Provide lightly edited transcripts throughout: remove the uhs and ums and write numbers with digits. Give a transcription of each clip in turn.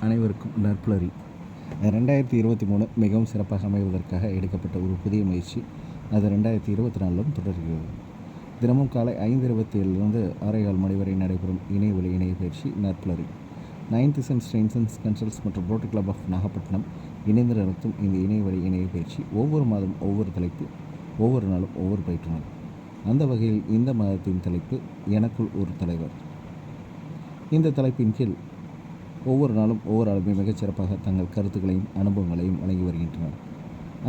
அனைவருக்கும் நற்புலரி. 2023 மிகவும் சிறப்பாக அமைவதற்காக எடுக்கப்பட்ட ஒரு புதிய முயற்சி. அது 2024 தொடர்கிறது. தினமும் காலை 5:27 6:15 மணி வரை நடைபெறும் இணையவழி இணைய பயிற்சி நற்புலரி. 9th சென்ஸ் ட்ரெயின்ஸ் கன்சல்ட்ஸ் மற்றும் ரோட்டரி கிளப் ஆஃப் நாகப்பட்டினம் இணைந்து நடத்தும் இந்த இணையவழி இணைய பயிற்சி ஒவ்வொரு மாதம் ஒவ்வொரு தலைப்பு, ஒவ்வொரு நாளும் ஒவ்வொரு பயிற்றுனர். அந்த வகையில் இந்த மாதத்தின் தலைப்பு எனக்குள் ஒரு தலைவர். இந்த தலைப்பின் கீழ் ஒவ்வொரு நாளும் ஒவ்வொரு ஆளுமே மிகச்சிறப்பாக தங்கள் கருத்துக்களையும் அனுபவங்களையும் வழங்கி வருகின்றனர்.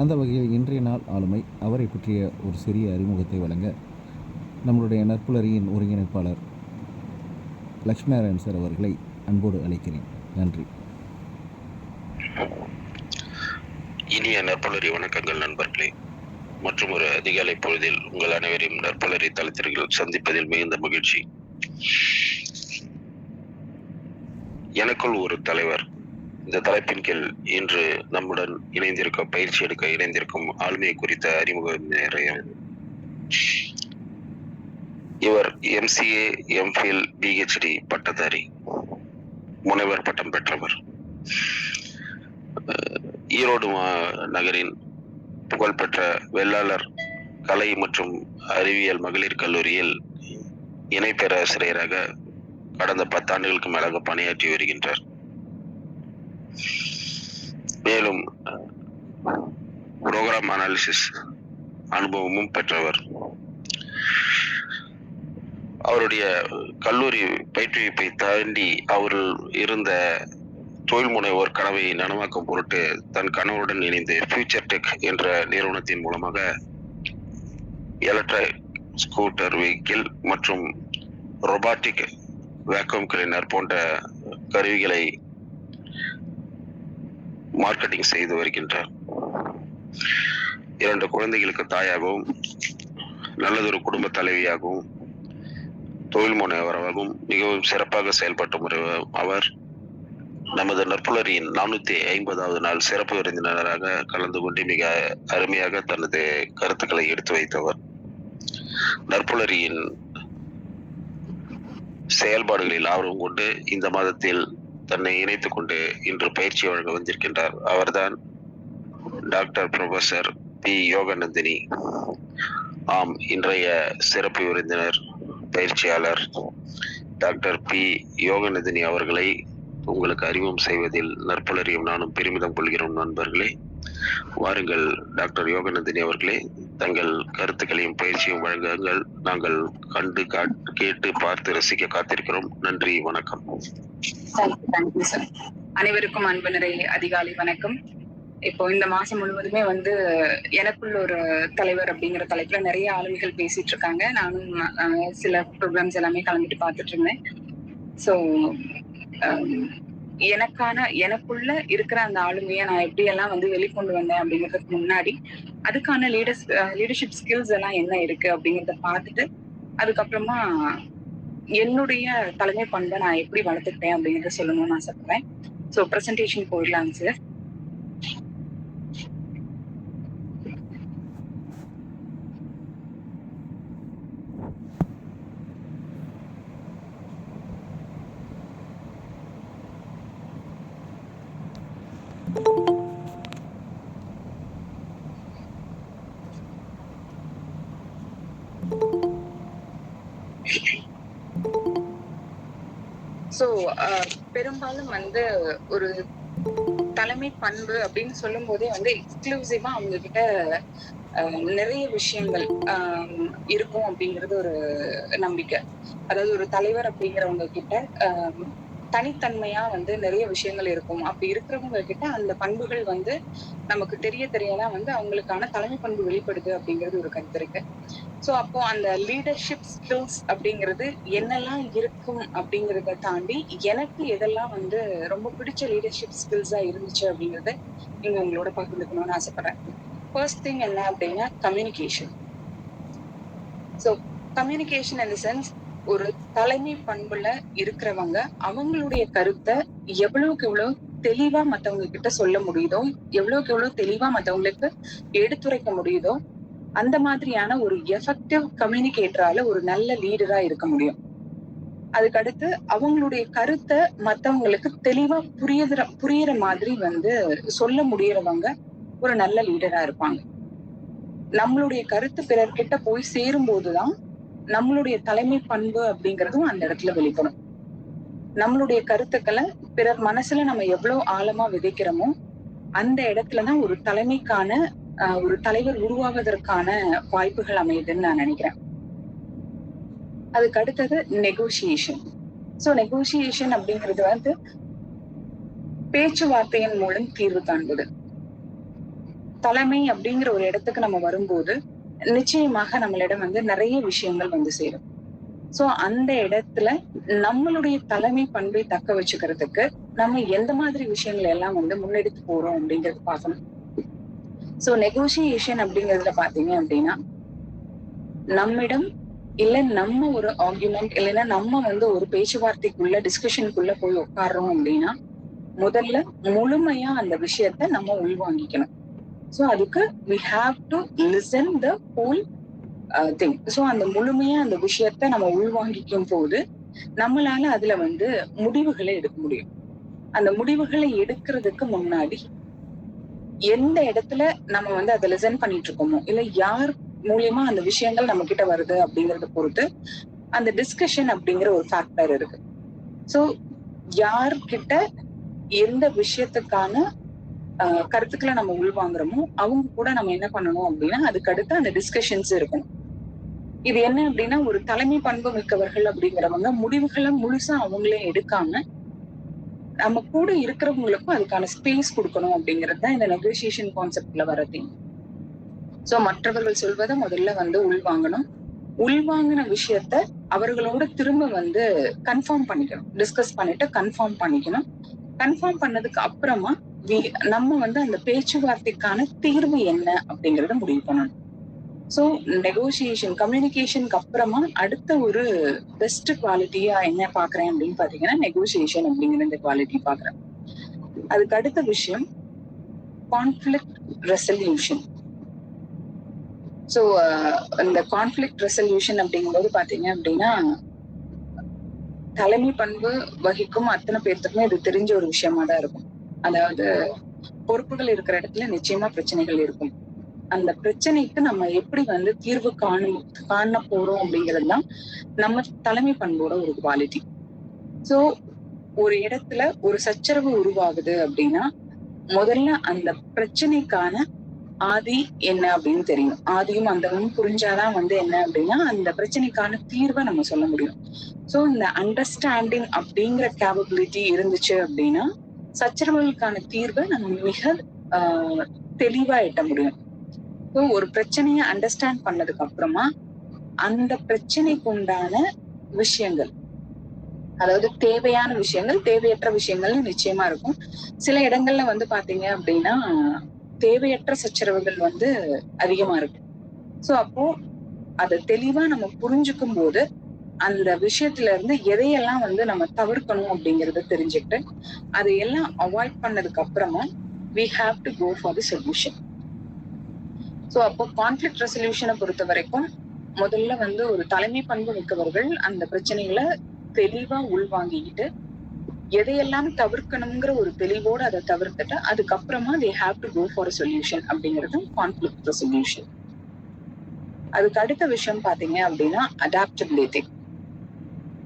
அந்த வகையில் இன்றைய நாள் ஆளுமை அவரை பற்றிய ஒரு சிறிய அறிமுகத்தை வழங்க நம்மளுடைய நற்புலரியின் ஒருங்கிணைப்பாளர் லட்சுமிநாராயண் சார் அவர்களை அன்போடு அழைக்கிறேன். நன்றி. இனிய நற்புலரி வணக்கங்கள் நண்பர்களே. மற்றும் ஒரு அதிகாலை பொழுதில் உங்கள் அனைவரையும் நற்புலரி தளத்திற்கு சந்திப்பதில் மிகுந்த மகிழ்ச்சி. எனக்குள் ஒரு தலைவர் இந்த தலைப்பின் கீழ் இன்று நம்முடன் இணைந்திருக்கும் பயிற்சி எடுக்க இணைந்திருக்கும் ஆளுமையை குறித்த அறிமுகம் நிறைய. இவர் MCA, MPhil, PhD பட்டதாரி, முனைவர் பட்டம் பெற்றவர். ஈரோடு நகரின் புகழ்பெற்ற வெள்ளாளர் கலை மற்றும் அறிவியல் மகளிர் கல்லூரியில் இணை பேராசிரியராக கடந்த 10 ஆண்டுகளுக்கு மேலாக பணியாற்றி வருகின்றார். மேலும் புரோகிராம் அனாலிசிஸ் அனுபவமும் பெற்றவர். அவருடைய கல்லூரி பயிற்றுவிப்பை தாண்டி அவர்கள் இருந்த தொழில் முனைவோர் கனவை நனவாக்கும் பொருட்டு தன் கணவருடன் இணைந்து ஃபியூச்சர் டெக் என்ற நிறுவனத்தின் மூலமாக எலக்ட்ரிக் ஸ்கூட்டர் வெஹிக்கிள் மற்றும் ரொபாட்டிக் வேக்யூம் கிளீனர் போன்ற கருவிகளை மார்க்கெட்டிங் செய்து வருகின்றார். 2 குழந்தைகளுக்கு தாயாகவும் நல்லதொரு குடும்ப தலைவியாகவும் தொழில் முனைவராகவும் மிகவும் சிறப்பாக செயல்பட்டு அவர் நமது நற்புலரியின் 450வது நாள் சிறப்பு விருந்தினராக கலந்து கொண்டு மிக அருமையாக தனது கருத்துக்களை எடுத்து வைத்தவர். நற்புலரியின் செயல்பாடுகளில் ஆர்வம் கொண்டு இந்த மாதத்தில் தன்னை இணைத்துக் கொண்டு இன்று பயிற்சி வழங்க வந்திருக்கின்றார். அவர்தான் டாக்டர் ப்ரொஃபசர் பி. யோகநந்தினி. ஆம், இன்றைய சிறப்பு விருந்தினர் பயிற்சியாளர் டாக்டர் பி. யோகநந்தினி அவர்களை உங்களுக்கு அறிமுகம் செய்வதில் நற்புலரியும் நானும் பெருமிதம் கொள்கிறோம். நண்பர்களே, வாருங்கள் டாக்டர் யோகநந்தினி அவர்களே, தங்கள் கருத்துக்களையும் பயிற்சியும் வழங்குங்கள். நாங்கள் கண்டு கேட்டு பார்த்து ரசிக்க காத்திருக்கிறோம். நன்றி, வணக்கம். Thank you sir. அனைவருக்கும் அன்பு நிறை அதிகாலை வணக்கம். இப்போ இந்த மாசம் முழுவதுமே எனக்குள்ள ஒரு தலைவர் அப்படிங்கிற தலைப்புல நிறைய ஆளுமைகள் பேசிட்டு இருக்காங்க. நானும் சில ப்ரோக்ராம்ஸ் எல்லாமே கலந்துட்டு பார்த்துட்டு இருந்தேன். ஸோ எனக்குள்ள இருக்கிற அந்த ஆளுமையை நான் எப்படியெல்லாம் வெளிக்கொண்டு வந்தேன் அப்படிங்கிறதுக்கு முன்னாடி அதுக்கான லீடர்ஷிப் ஸ்கில்ஸ் எல்லாம் என்ன இருக்கு அப்படிங்கிறத பார்த்துட்டு அதுக்கப்புறமா என்னுடைய தலைமை பண்பை நான் எப்படி வளர்த்துக்கிட்டேன் அப்படிங்கிறத சொல்லணும்னு ஆசைப்படுறேன். ஸோ ப்ரெசன்டேஷன் போயிடலாம் சார். ஸோ பெரும்பாலும் ஒரு தலைமை பண்பு அப்படின்னு சொல்லும் போதே எக்ஸ்க்ளூசிவா அவங்க கிட்ட நிறைய விஷயங்கள் இருக்கும் அப்படிங்கிறது ஒரு நம்பிக்கை. அதாவது ஒரு தலைவர் அப்படிங்கிறவங்க கிட்ட தனித்தன்மையா நிறைய விஷயங்கள் இருக்கும். அப்படி இருக்கிறவங்க கிட்ட அந்த பண்புகள் நமக்கு தெரியலாம் அவங்களுக்கான தலைமை பண்பு வெளிப்படுது அப்படிங்கிறது ஒரு கருத்து இருக்கு. ஸோ அப்போ அந்த லீடர்ஷிப் ஸ்கில்ஸ் அப்படிங்கிறது என்னெல்லாம் இருக்கும் அப்படிங்கிறத தாண்டி எனக்கு எதெல்லாம் ரொம்ப பிடிச்ச லீடர்ஷிப் ஸ்கில்ஸா இருந்துச்சு அப்படிங்கறத நீங்க உங்களோட பகிர்ந்துக்கணும்னு ஆசைப்படுறேன். ஃபர்ஸ்ட் திங் என்ன அப்படின்னா communication. So communication in the sense, ஒரு தலைமை பண்புல இருக்கிறவங்க அவங்களுடைய கருத்தை எவ்வளவுக்கு எவ்வளவு தெளிவா மத்தவங்க கிட்ட சொல்ல முடியுதோ, எவ்வளவுக்கு எவ்வளவு தெளிவா மத்தவங்களுக்கு எடுத்துரைக்க முடியுதோ, அந்த மாதிரியான ஒரு எஃபெக்டிவ் கம்யூனிகேட்டரால ஒரு நல்ல லீடரா இருக்க முடியும். அதுக்கு அடுத்து அவங்களுடைய கருத்தை மத்தவங்களுக்கு தெளிவா புரியுற மாதிரி வந்து சொல்ல முடியறவங்க ஒரு நல்ல லீடரா இருப்பாங்க. நம்மளுடைய கருத்து பிறர்கிட்ட போய் சேரும் போதுதான் நம்மளுடைய தலைமை பண்பு அப்படிங்கறதும் அந்த இடத்துல வெளிப்படும். நம்மளுடைய கருத்துக்களை பிறர் மனசுல நம்ம எவ்வளவு ஆழமா விதைக்கிறோமோ அந்த இடத்துலதான் ஒரு தலைமைக்கான ஒரு தலைவர் உருவாவதற்கான வாய்ப்புகள் அமையுதுன்னு நான் நினைக்கிறேன். அதுக்கு அடுத்தது நெகோசியேஷன். சோ நெகோசியேஷன் அப்படிங்கிறது வந்து பேச்சுவார்த்தையின் மூலம் தீர்வு காண்பது. தலைமை அப்படிங்கிற ஒரு இடத்துக்கு நம்ம வரும்போது நிச்சயமாக நம்மளிடம் வந்து நிறைய விஷயங்கள் வந்து சேரும். சோ அந்த இடத்துல நம்மளுடைய தலைமை பண்பை தக்க வச்சுக்கிறதுக்கு நம்ம எந்த மாதிரி விஷயங்கள் எல்லாம் வந்து முன்னெடுத்து போறோம் அப்படிங்கறது பார்க்கணும். சோ நெகோசியேஷன் அப்படிங்கிறதுல பாத்தீங்க அப்படின்னா நம்மிடம் இல்ல நம்ம ஒரு ஆர்குமெண்ட் இல்லைன்னா நம்ம வந்து ஒரு பேச்சுவார்த்தைக்குள்ள டிஸ்கஷனுக்குள்ள போய் உட்கார்றோம் அப்படின்னா முதல்ல முழுமையா அந்த விஷயத்த நம்ம உள்வாங்கிக்கணும். சோ அதுக்கு we have to listen the whole thing. So அந்த முழுமையா அந்த விஷயத்த நம்ம உள்வாங்கிக்கும் போது நம்மளால அதுல வந்து முடிவுகளை எடுக்க முடியும். அந்த முடிவுகளை எடுக்கிறதுக்கு முன்னாடி எந்த இடத்துல நம்ம வந்து அதை லிசன் பண்ணிட்டு இருக்கோமோ இல்ல யார் மூலியமா அந்த விஷயங்கள் நம்ம கிட்ட வருது அப்படிங்கறத பொறுத்து அந்த டிஸ்கஷன் அப்படிங்கிற ஒரு ஃபேக்டர் இருக்கு. சோ யார்கிட்ட எந்த விஷயத்துக்கான கருத்துக்களை நம்ம உள்வாங்குறோமோ அவங்க கூட நம்ம என்ன பண்ணணும் அப்படின்னா அதுக்கு அடுத்து அந்த டிஸ்கஷன்ஸ் இருக்கணும். இது என்ன அப்படின்னா ஒரு தலைமை பண்பு மிக்கவர்கள் அப்படிங்கிறவங்க முடிவுகளை முழுசா அவங்களே எடுக்காம நம்ம கூட இருக்கிறவங்களுக்கும் அதுக்கான ஸ்பேஸ் கொடுக்கணும் அப்படிங்கிறது தான் இந்த நெகோசியேஷன் கான்செப்ட்ல வர திங். சோ மற்றவர்கள் சொல்வதை முதல்ல வந்து உள்வாங்கணும். உள்வாங்கின விஷயத்த அவர்களோட திரும்ப வந்து கன்ஃபார்ம் பண்ணிக்கணும். டிஸ்கஸ் பண்ணிட்டு கன்ஃபார்ம் பண்ணிக்கணும். கன்ஃபார்ம் பண்ணதுக்கு அப்புறமா நம்ம வந்து அந்த பேச்சுவார்த்தைக்கான தீர்வு என்ன அப்படிங்கறத முடிவு பண்ணணும். சோ நெகோசியேஷன் கம்யூனிகேஷனுக்கு அப்புறமா அடுத்த ஒரு பெஸ்ட் குவாலிட்டியா என்ன பாக்குறேன் அப்படின்னு பாத்தீங்கன்னா நெகோசியேஷன் அப்படிங்கிற இந்த குவாலிட்டி பாக்குறேன். அதுக்கு அடுத்த விஷயம் கான்ஃபிளிக்ட் ரெசல்யூஷன். சோ இந்த கான்ஃபிளிக்ட் ரெசல்யூஷன் அப்படிங்கும்போது பாத்தீங்க அப்படின்னா தலைமை பண்பு வகிக்கும் அத்தனை பேர்த்துக்குமே இது தெரிஞ்ச ஒரு விஷயமா தான் இருக்கும். அதாவது பொறுப்புகள் இருக்கிற இடத்துல நிச்சயமா பிரச்சனைகள் இருக்கும். அந்த பிரச்சனைக்கு நம்ம எப்படி வந்து தீர்வு காண போறோம் அப்படிங்கிறது தான் நம்ம தலைமை பண்போட ஒரு குவாலிட்டி. சோ ஒரு இடத்துல ஒரு சச்சரவு உருவாகுது அப்படின்னா முதல்ல அந்த பிரச்சனைக்கான ஆதி என்ன அப்படின்னு தெரியும். ஆதியும் அந்தமும் புரிஞ்சாதான் வந்து என்ன அப்படின்னா அந்த பிரச்சனைக்கான தீர்வை நம்ம சொல்ல முடியும். சோ இந்த அண்டர்ஸ்டாண்டிங் அப்படிங்கிற கேப்பபிலிட்டி இருந்துச்சு அப்படின்னா சச்சரவுகளுக்கான தீர்வை நம்ம மிக தெளிவா எட்ட முடியும். ஸோ ஒரு பிரச்சனையை அண்டர்ஸ்டாண்ட் பண்ணதுக்கு அப்புறமா அந்த பிரச்சனைக்கு உண்டான விஷயங்கள், அதாவது தேவையான விஷயங்கள் தேவையற்ற விஷயங்கள் நிச்சயமா இருக்கும். சில இடங்கள்ல வந்து பாத்தீங்க அப்படின்னா தேவையற்ற சச்சரவுகள் வந்து அதிகமா இருக்கு. சோ அப்போ அதை தெளிவா நம்ம புரிஞ்சுக்கும் போது அந்த விஷயத்துல இருந்து எதையெல்லாம் வந்து நம்ம தவிர்க்கணும் அப்படிங்கறத தெரிஞ்சுக்கிட்டு அதையெல்லாம் அவாய்ட் பண்ணதுக்கு அப்புறமா we have to go for the solution. So அப்போ கான்ஃபிளிக்ட் ரெசல்யூஷனை பொறுத்த வரைக்கும் முதல்ல வந்து ஒரு தலைமை பண்பு மிக்கவர்கள் அந்த பிரச்சனைகளை தெளிவா உள்வாங்கிக்கிட்டு எதையெல்லாம் தவிர்க்கணுங்கிற ஒரு தெளிவோடு அதை தவிர்த்துட்டு அதுக்கப்புறமா they have to go for a solution அப்படிங்கிறது கான்ஃபிளிக்ட் ரெசல்யூஷன். அதுக்கு அடுத்த விஷயம் பாத்தீங்க அப்படின்னா அடாப்டபிலிட்டி.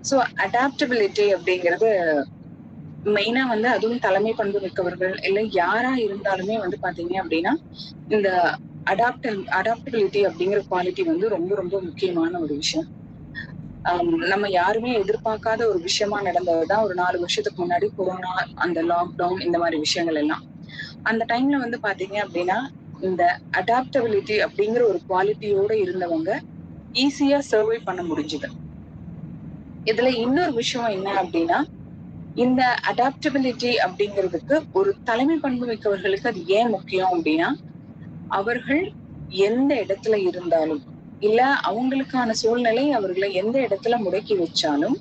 சோ அடாப்டபிலிட்டி அப்படிங்கிறது மெயினா வந்து அதுவும் தலைமை பண்பு மிக்கவர்கள் இல்ல யாரா இருந்தாலுமே வந்து பாத்தீங்க அப்படின்னா இந்த அடாப்டபிலிட்டி அப்படிங்கிற குவாலிட்டி வந்து ரொம்ப ரொம்ப முக்கியமான ஒரு விஷயம். நம்ம யாருமே எதிர்பார்க்காத ஒரு விஷயமா நடந்ததுதான் ஒரு 4 வருஷத்துக்கு முன்னாடி கொரோனா, அந்த லாக்டவுன், இந்த மாதிரி விஷயங்கள் எல்லாம். அந்த டைம்ல வந்து பாத்தீங்க அப்படின்னா இந்த அடாப்டபிலிட்டி அப்படிங்கிற ஒரு குவாலிட்டியோட இருந்தவங்க ஈஸியா சர்வை பண்ண முடிஞ்சுது. இதுல இன்னொரு விஷயம் என்ன அப்படின்னா இந்த அடாப்டபிலிட்டி அப்படிங்கிறதுக்கு ஒரு தலைமை பண்பு மிக்கவர்களுக்கு அது ஏன் முக்கியம் அப்படின்னா அவர்கள் எந்த இடத்துல இருந்தாலும் இல்ல அவங்களுக்கான சூழ்நிலை அவர்களை எந்த இடத்துல முடக்கி வச்சாலும்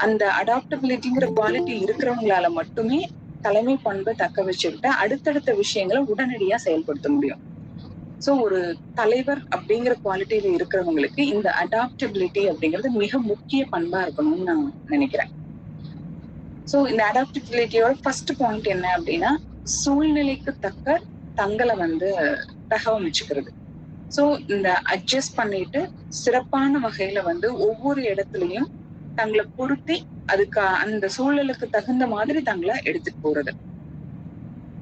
அந்த அடாப்டபிலிட்டிங்கிற குவாலிட்டி இருக்கிறவங்களால மட்டுமே தலைமை பண்பை தக்க வச்சுக்கிட்டு அடுத்தடுத்த விஷயங்களை உடனடியா செயல்படுத்த முடியும். ஸோ ஒரு தலைவர் அப்படிங்கிற குவாலிட்டியில இருக்கிறவங்களுக்கு இந்த அடாப்டபிலிட்டி அப்படிங்கிறது மிக முக்கிய பண்பா இருக்கணும்னு நான் நினைக்கிறேன். ஸோ இந்த அடாப்டபிலிட்டியோட ஃபர்ஸ்ட் பாயிண்ட் என்ன அப்படின்னா, சூழ்நிலைக்கு தக்க தங்களை வந்து தகவமைச்சுக்கிறது. ஸோ இந்த அட்ஜஸ்ட் பண்ணிட்டு சிறப்பான வகையில வந்து ஒவ்வொரு இடத்துலயும் தங்களை பொருத்தி அதுக்கு அந்த சூழலுக்கு தகுந்த மாதிரி தங்களை எடுத்துட்டு போறது.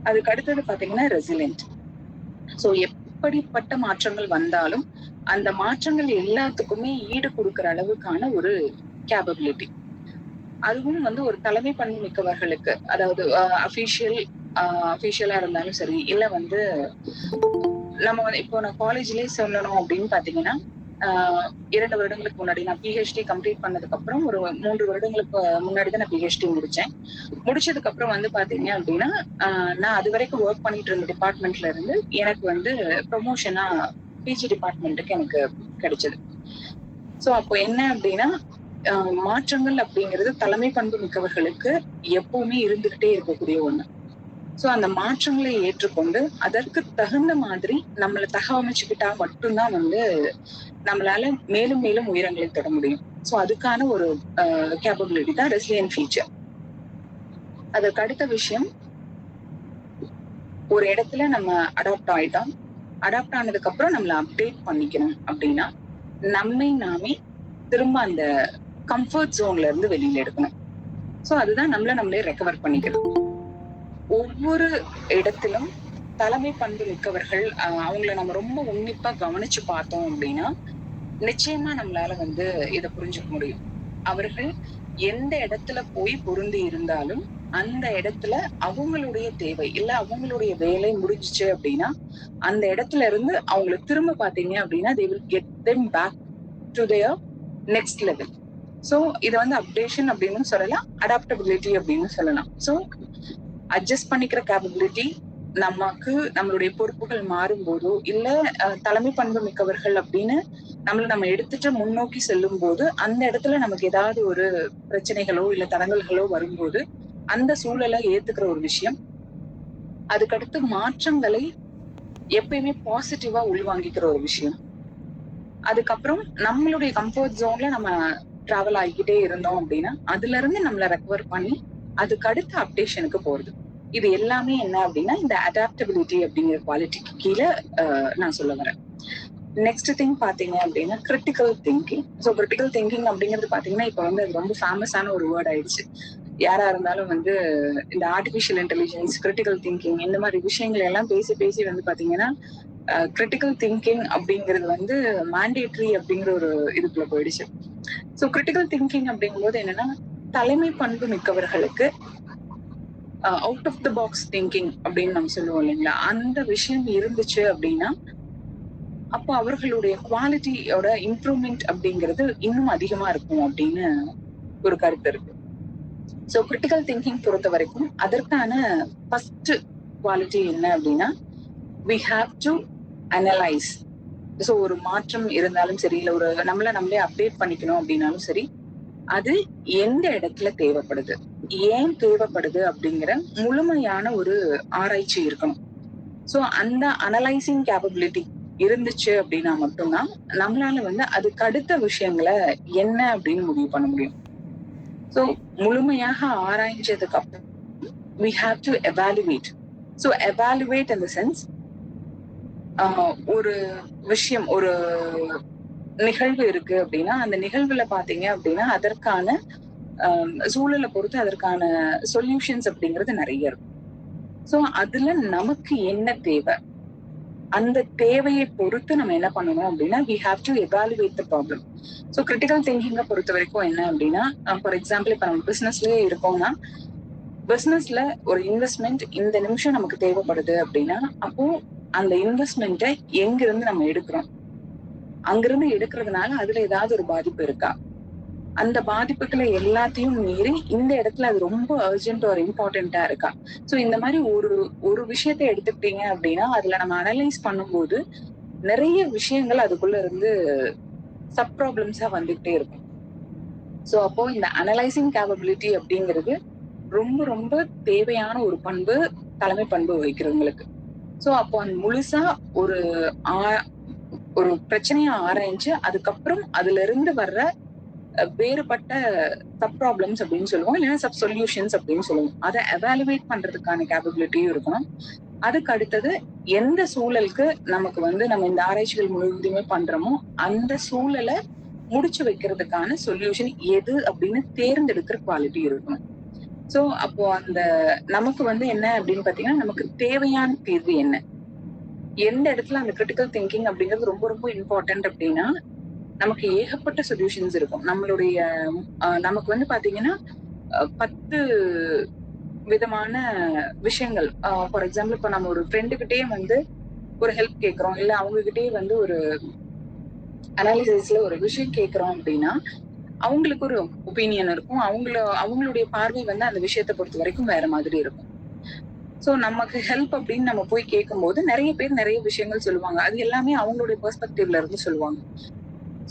அதுக்கு அடுத்தது பாத்தீங்கன்னா ரெசிலியன்ட். ஸோ எப்படிப்பட்ட மாற்றங்கள் வந்தாலும் அந்த மாற்றங்கள் எல்லாத்துக்குமே ஈடு கொடுக்கிற அளவுக்கான ஒரு கேப்பபிலிட்டி. அதுவும் வந்து ஒரு தலைமை பண்பு மிக்கவர்களுக்கு, அதாவது அபிஷியலா இருந்தாலும் சரி, இல்ல வந்து நம்ம வந்து இப்போ நான் காலேஜ்லயே சொல்லணும் அப்படின்னு பாத்தீங்கன்னா, 2 வருடங்களுக்கு முன்னாடி நான் பிஹெச்டி கம்ப்ளீட் பண்ணதுக்கு அப்புறம் ஒரு 3 வருடங்களுக்கு முன்னாடி தான் நான் பிஹெச்டி முடிச்சேன். முடிச்சதுக்கு அப்புறம் வந்து பாத்தீங்க அப்படின்னா, நான் அது வரைக்கும் ஒர்க் பண்ணிட்டு இருந்த டிபார்ட்மெண்ட்ல இருந்து எனக்கு வந்து ப்ரொமோஷனா பிஜி டிபார்ட்மெண்ட்டுக்கு எனக்கு கிடைச்சது. சோ அப்போ என்ன அப்படின்னா, மாற்றங்கள் அப்படிங்கிறது தலைமை பண்பு மிக்கவர்களுக்கு எப்பவுமே இருந்துகிட்டே இருக்கக்கூடிய ஒண்ணு. சோ அந்த மாற்றங்களை ஏற்றுக்கொண்டு அதற்கு தகுந்த மாதிரி நம்மளை தகவமைச்சுக்கிட்டா மட்டும்தான் வந்து நம்மளால மேலும் மேலும் உயரங்களை தொட முடியும். சோ அதுக்கான ஒரு கேப்பபிலிட்டி தான் ரெசிலியன்ட் ஃபீச்சர். அதுக்கு அடுத்த விஷயம், ஒரு இடத்துல நம்ம அடாப்ட் ஆயிட்டோம். அடாப்ட் ஆனதுக்கு அப்புறம் நம்மள அப்டேட் பண்ணிக்கணும் அப்படின்னா, நம்மை நாமே திரும்ப அந்த கம்ஃபர்ட் ஜோன்ல இருந்து வெளியில எடுக்கணும். சோ அதுதான் நம்மளே ரெக்கவர் பண்ணிக்கிறது. ஒவ்வொரு இடத்திலும் தலைமை பண்பு மிக்கவர்கள், அவங்கள நம்ம ரொம்ப உன்னிப்பா கவனிச்சு பார்த்தோம் அப்படின்னா நிச்சயமா நம்மளால வந்து இதை புரிஞ்சுக்க முடியும். அவர்கள் எந்த இடத்துல போய் பொருந்தி இருந்தாலும் அந்த இடத்துல அவங்களுடைய தேவை இல்ல அவங்களுடைய வேலை முடிஞ்சிச்சு அப்படின்னா அந்த இடத்துல இருந்து அவங்களை திரும்ப பாத்தீங்க அப்படின்னா they will get them back to their next level. So இதை வந்து அப்டேஷன் அப்படின்னு சொல்லலாம், அடாப்டபிலிட்டி அப்படின்னு சொல்லலாம். சோ அட்ஜஸ்ட் பண்ணிக்கிற கேப்பபிலிட்டி, நமக்கு நம்மளுடைய பொறுப்புகள் மாறும் போதோ இல்ல தலைமை பண்பு மிக்கவர்கள் அப்படின்னு நம்ம எடுத்துட்டு முன்னோக்கி செல்லும் போது அந்த இடத்துல நமக்கு ஏதாவது ஒரு பிரச்சனைகளோ இல்ல தடங்கல்களோ வரும்போது அந்த சூழலை ஏத்துக்கிற ஒரு விஷயம். அதுக்கடுத்து மாற்றங்களை எப்பயுமே பாசிட்டிவா உள்வாங்கிக்கிற ஒரு விஷயம். அதுக்கப்புறம் நம்மளுடைய கம்ஃபர்ட் ஜோன்ல நம்ம டிராவல் ஆகிக்கிட்டே இருந்தோம் அப்படின்னா அதுல இருந்து நம்மளை ரெக்கவர் பண்ணி அதுக்கு அடுத்த அப்டேஷனுக்கு போறது. இது எல்லாமே என்ன அப்படின்னா இந்த அடாப்டபிலிட்டி அப்படிங்கிற குவாலிட்டிக்கு கீழே நான் சொல்ல வரேன். நெக்ஸ்ட் திங் பாத்தீங்க அப்படின்னா critical thinking. So critical thinking அப்படிங்கிறது பாத்தீங்கன்னா இப்ப வந்து அது ரொம்ப ஃபேமஸான ஒரு வேர்ட் ஆயிடுச்சு. யாரா இருந்தாலும் வந்து இந்த ஆர்டிபிஷியல் இன்டெலிஜென்ஸ், கிரிட்டிக்கல் திங்கிங் இந்த மாதிரி விஷயங்கள் எல்லாம் பேசி பேசி வந்து பாத்தீங்கன்னா கிரிட்டிக்கல் திங்கிங் அப்படிங்கிறது வந்து மேண்டேட்ரி அப்படிங்கிற ஒரு இதுக்குள்ள போயிடுச்சு. ஸோ கிரிட்டிக்கல் திங்கிங் அப்படிங்கும்போது என்னன்னா, தலைமை பண்பு மிக்கவர்களுக்கு out of the box thinking அப்படின்னு நம்ம சொல்லுவோம் இல்லைங்களா, அந்த விஷயம் இருந்துச்சு அப்படின்னா அப்போ அவர்களுடைய குவாலிட்டியோட இம்ப்ரூவ்மெண்ட் அப்படிங்கிறது இன்னும் அதிகமா இருக்கும் அப்படின்னு ஒரு கருத்து இருக்கு. ஸோ கிரிட்டிக்கல் திங்கிங் பொறுத்த வரைக்கும் அதற்கான ஃபர்ஸ்ட் குவாலிட்டி என்ன அப்படின்னா, we have to analyze. So ஒரு மாற்றம் இருந்தாலும் சரி இல்ல ஒரு நம்மளே அப்டேட் பண்ணிக்கணும் அப்படின்னாலும் சரி, அது எந்த இடத்துல தேவைப்படுது, ஏன் தேவைப்படுது அப்படிங்கிற முழுமையான ஒரு ஆராய்ச்சி இருக்கணும். சோ அந்த அனலைசிங் கேப்பபிலிட்டி இருந்துச்சு அப்படின்னா மட்டும்தான் நம்மளால வந்து அதுக்கு அடுத்த விஷயங்களை என்ன அப்படின்னு முடிவு பண்ண முடியும். சோ முழுமையாக ஆராய்ஞ்சதுக்கு அப்புறம் we have to evaluate. So evaluate in the sense, ஒரு விஷயம், ஒரு நிகழ்வு இருக்கு அப்படின்னா அந்த நிகழ்வுல பாத்தீங்க அப்படின்னா அதற்கான சூழலை பொறுத்து அதற்கான சொல்யூஷன்ஸ் அப்படிங்கிறது நிறைய இருக்கும். சோ அதுல நமக்கு என்ன தேவை, அந்த தேவையை பொறுத்து நம்ம என்ன பண்ணணும் அப்படின்னா we have to evaluate the problem. So critical திங்கிங்கை பொறுத்த வரைக்கும் என்ன அப்படின்னா, ஃபார் எக்ஸாம்பிள் இப்ப நம்ம பிசினஸ்லயே இருக்கோம்னா பிசினஸ்ல ஒரு இன்வெஸ்ட்மெண்ட் இந்த நிமிஷம் நமக்கு தேவைப்படுது அப்படின்னா அப்போ அந்த இன்வெஸ்ட்மெண்ட்டை எங்க இருந்து நம்ம எடுக்கிறோம், அங்கிருந்து எடுக்கிறதுனால அதுல ஏதாவது ஒரு பாதிப்பு இருக்கா, அந்த பாதிப்புகளை எல்லாத்தையும் மீறி இந்த இடத்துல அது ரொம்ப அர்ஜென்ட் ஒரு இம்பார்ட்டண்டா இருக்கா. சோ இந்த மாதிரி ஒரு விஷயத்தை எடுத்துக்கிட்டீங்க அப்படின்னா அதுல நம்ம அனலைஸ் பண்ணும்போது நிறைய விஷயங்கள் அதுக்குள்ள இருந்து சப் ப்ராப்ளம்ஸா வந்துகிட்டே இருக்கும். சோ அப்போ இந்த அனலைசிங் கேப்பபிலிட்டி அப்படிங்கிறது ரொம்ப ரொம்ப தேவையான ஒரு பண்பு தலைமை பண்பு வகிக்கிறவங்களுக்கு. சோ அப்போ அந்த முழுசா ஒரு ஒரு பிரச்சனையை ஆராய்ஞ்சு அதுக்கப்புறம் அதுல இருந்து வர்ற வேறுபட்ட சப் ப்ராப்ளம்ஸ் அப்படின்னு சொல்லுவோம், இல்லைன்னா சப் சொல்யூஷன்ஸ் அப்படின்னு சொல்லுவோம். அதை எவாலுவேட் பண்றதுக்கான கேப்பபிலிட்டியும் இருக்கணும். அதுக்கு அடுத்தது எந்த சூழலுக்கு நமக்கு நம்ம இந்த ஆராய்ச்சிகள் முழுவதுமே பண்றோமோ அந்த சூழலை முடிச்சு வைக்கிறதுக்கான சொல்யூஷன் எது அப்படின்னு தேர்ந்தெடுக்கிற குவாலிட்டி இருக்கணும். சோ அப்போ அந்த நமக்கு என்ன அப்படின்னு பாத்தீங்கன்னா, நமக்கு தேவையான தீர்வு என்ன, எந்த இடத்துல அந்த கிரிட்டிக்கல் திங்கிங் அப்படிங்கிறது ரொம்ப ரொம்ப இம்பார்ட்டன்ட் அப்படின்னா, நமக்கு ஏகப்பட்ட சொல்யூஷன்ஸ் இருக்கும். நம்மளுடைய நமக்கு பாத்தீங்கன்னா 10 விதமான விஷயங்கள். ஃபார் எக்ஸாம்பிள் இப்ப நம்ம ஒரு ஃப்ரெண்டு கிட்டயே ஒரு ஹெல்ப் கேட்கிறோம், இல்ல அவங்க கிட்டயே ஒரு அனாலிசிஸ்ல ஒரு விஷயம் கேட்கிறோம் அப்படின்னா, அவங்களுக்கு ஒரு ஒப்பீனியன் இருக்கும். அவங்களுடைய பார்வை அந்த விஷயத்தை பொறுத்த வரைக்கும் வேற மாதிரி இருக்கும். சோ நமக்கு ஹெல்ப் அப்படின்னு நம்ம போய் கேட்கும்போது நிறைய பேர் நிறைய விஷயங்கள் சொல்லுவாங்க. அது எல்லாமே அவங்களுடைய பெர்ஸ்பெக்டிவ்ல இருந்து சொல்லுவாங்க.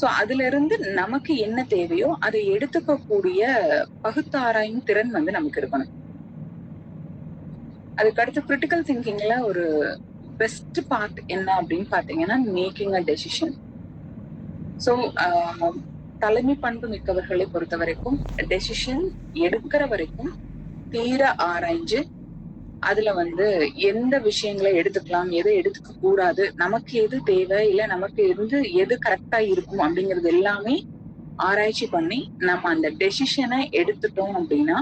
சோ அதுல இருந்து நமக்கு என்ன தேவையோ அதை எடுத்துக்கக்கூடிய பகுத்தாராயும் திறன் நமக்கு இருக்கணும். அதுக்கடுத்து கிரிட்டிக்கல் திங்கிங்ல ஒரு பெஸ்ட் பார்ட் என்ன அப்படின்னு பாத்தீங்கன்னா, மேக்கிங் அ டெசிஷன். சோ தலைமை பண்பு மிக்கவர்களை பொறுத்த வரைக்கும் டெசிஷன் எடுக்கிற வரைக்கும் தீர ஆராய்ஞ்சு அதுல எந்த விஷயங்களை எடுத்துக்கலாம், எதை எடுத்துக்க கூடாது, நமக்கு எது தேவை, இல்ல நமக்கு எது கரெக்டா இருக்கும் அப்படிங்கிறது எல்லாமே ஆராய்ச்சி பண்ணி நம்ம அந்த டெசிஷனை எடுத்துட்டோம் அப்படின்னா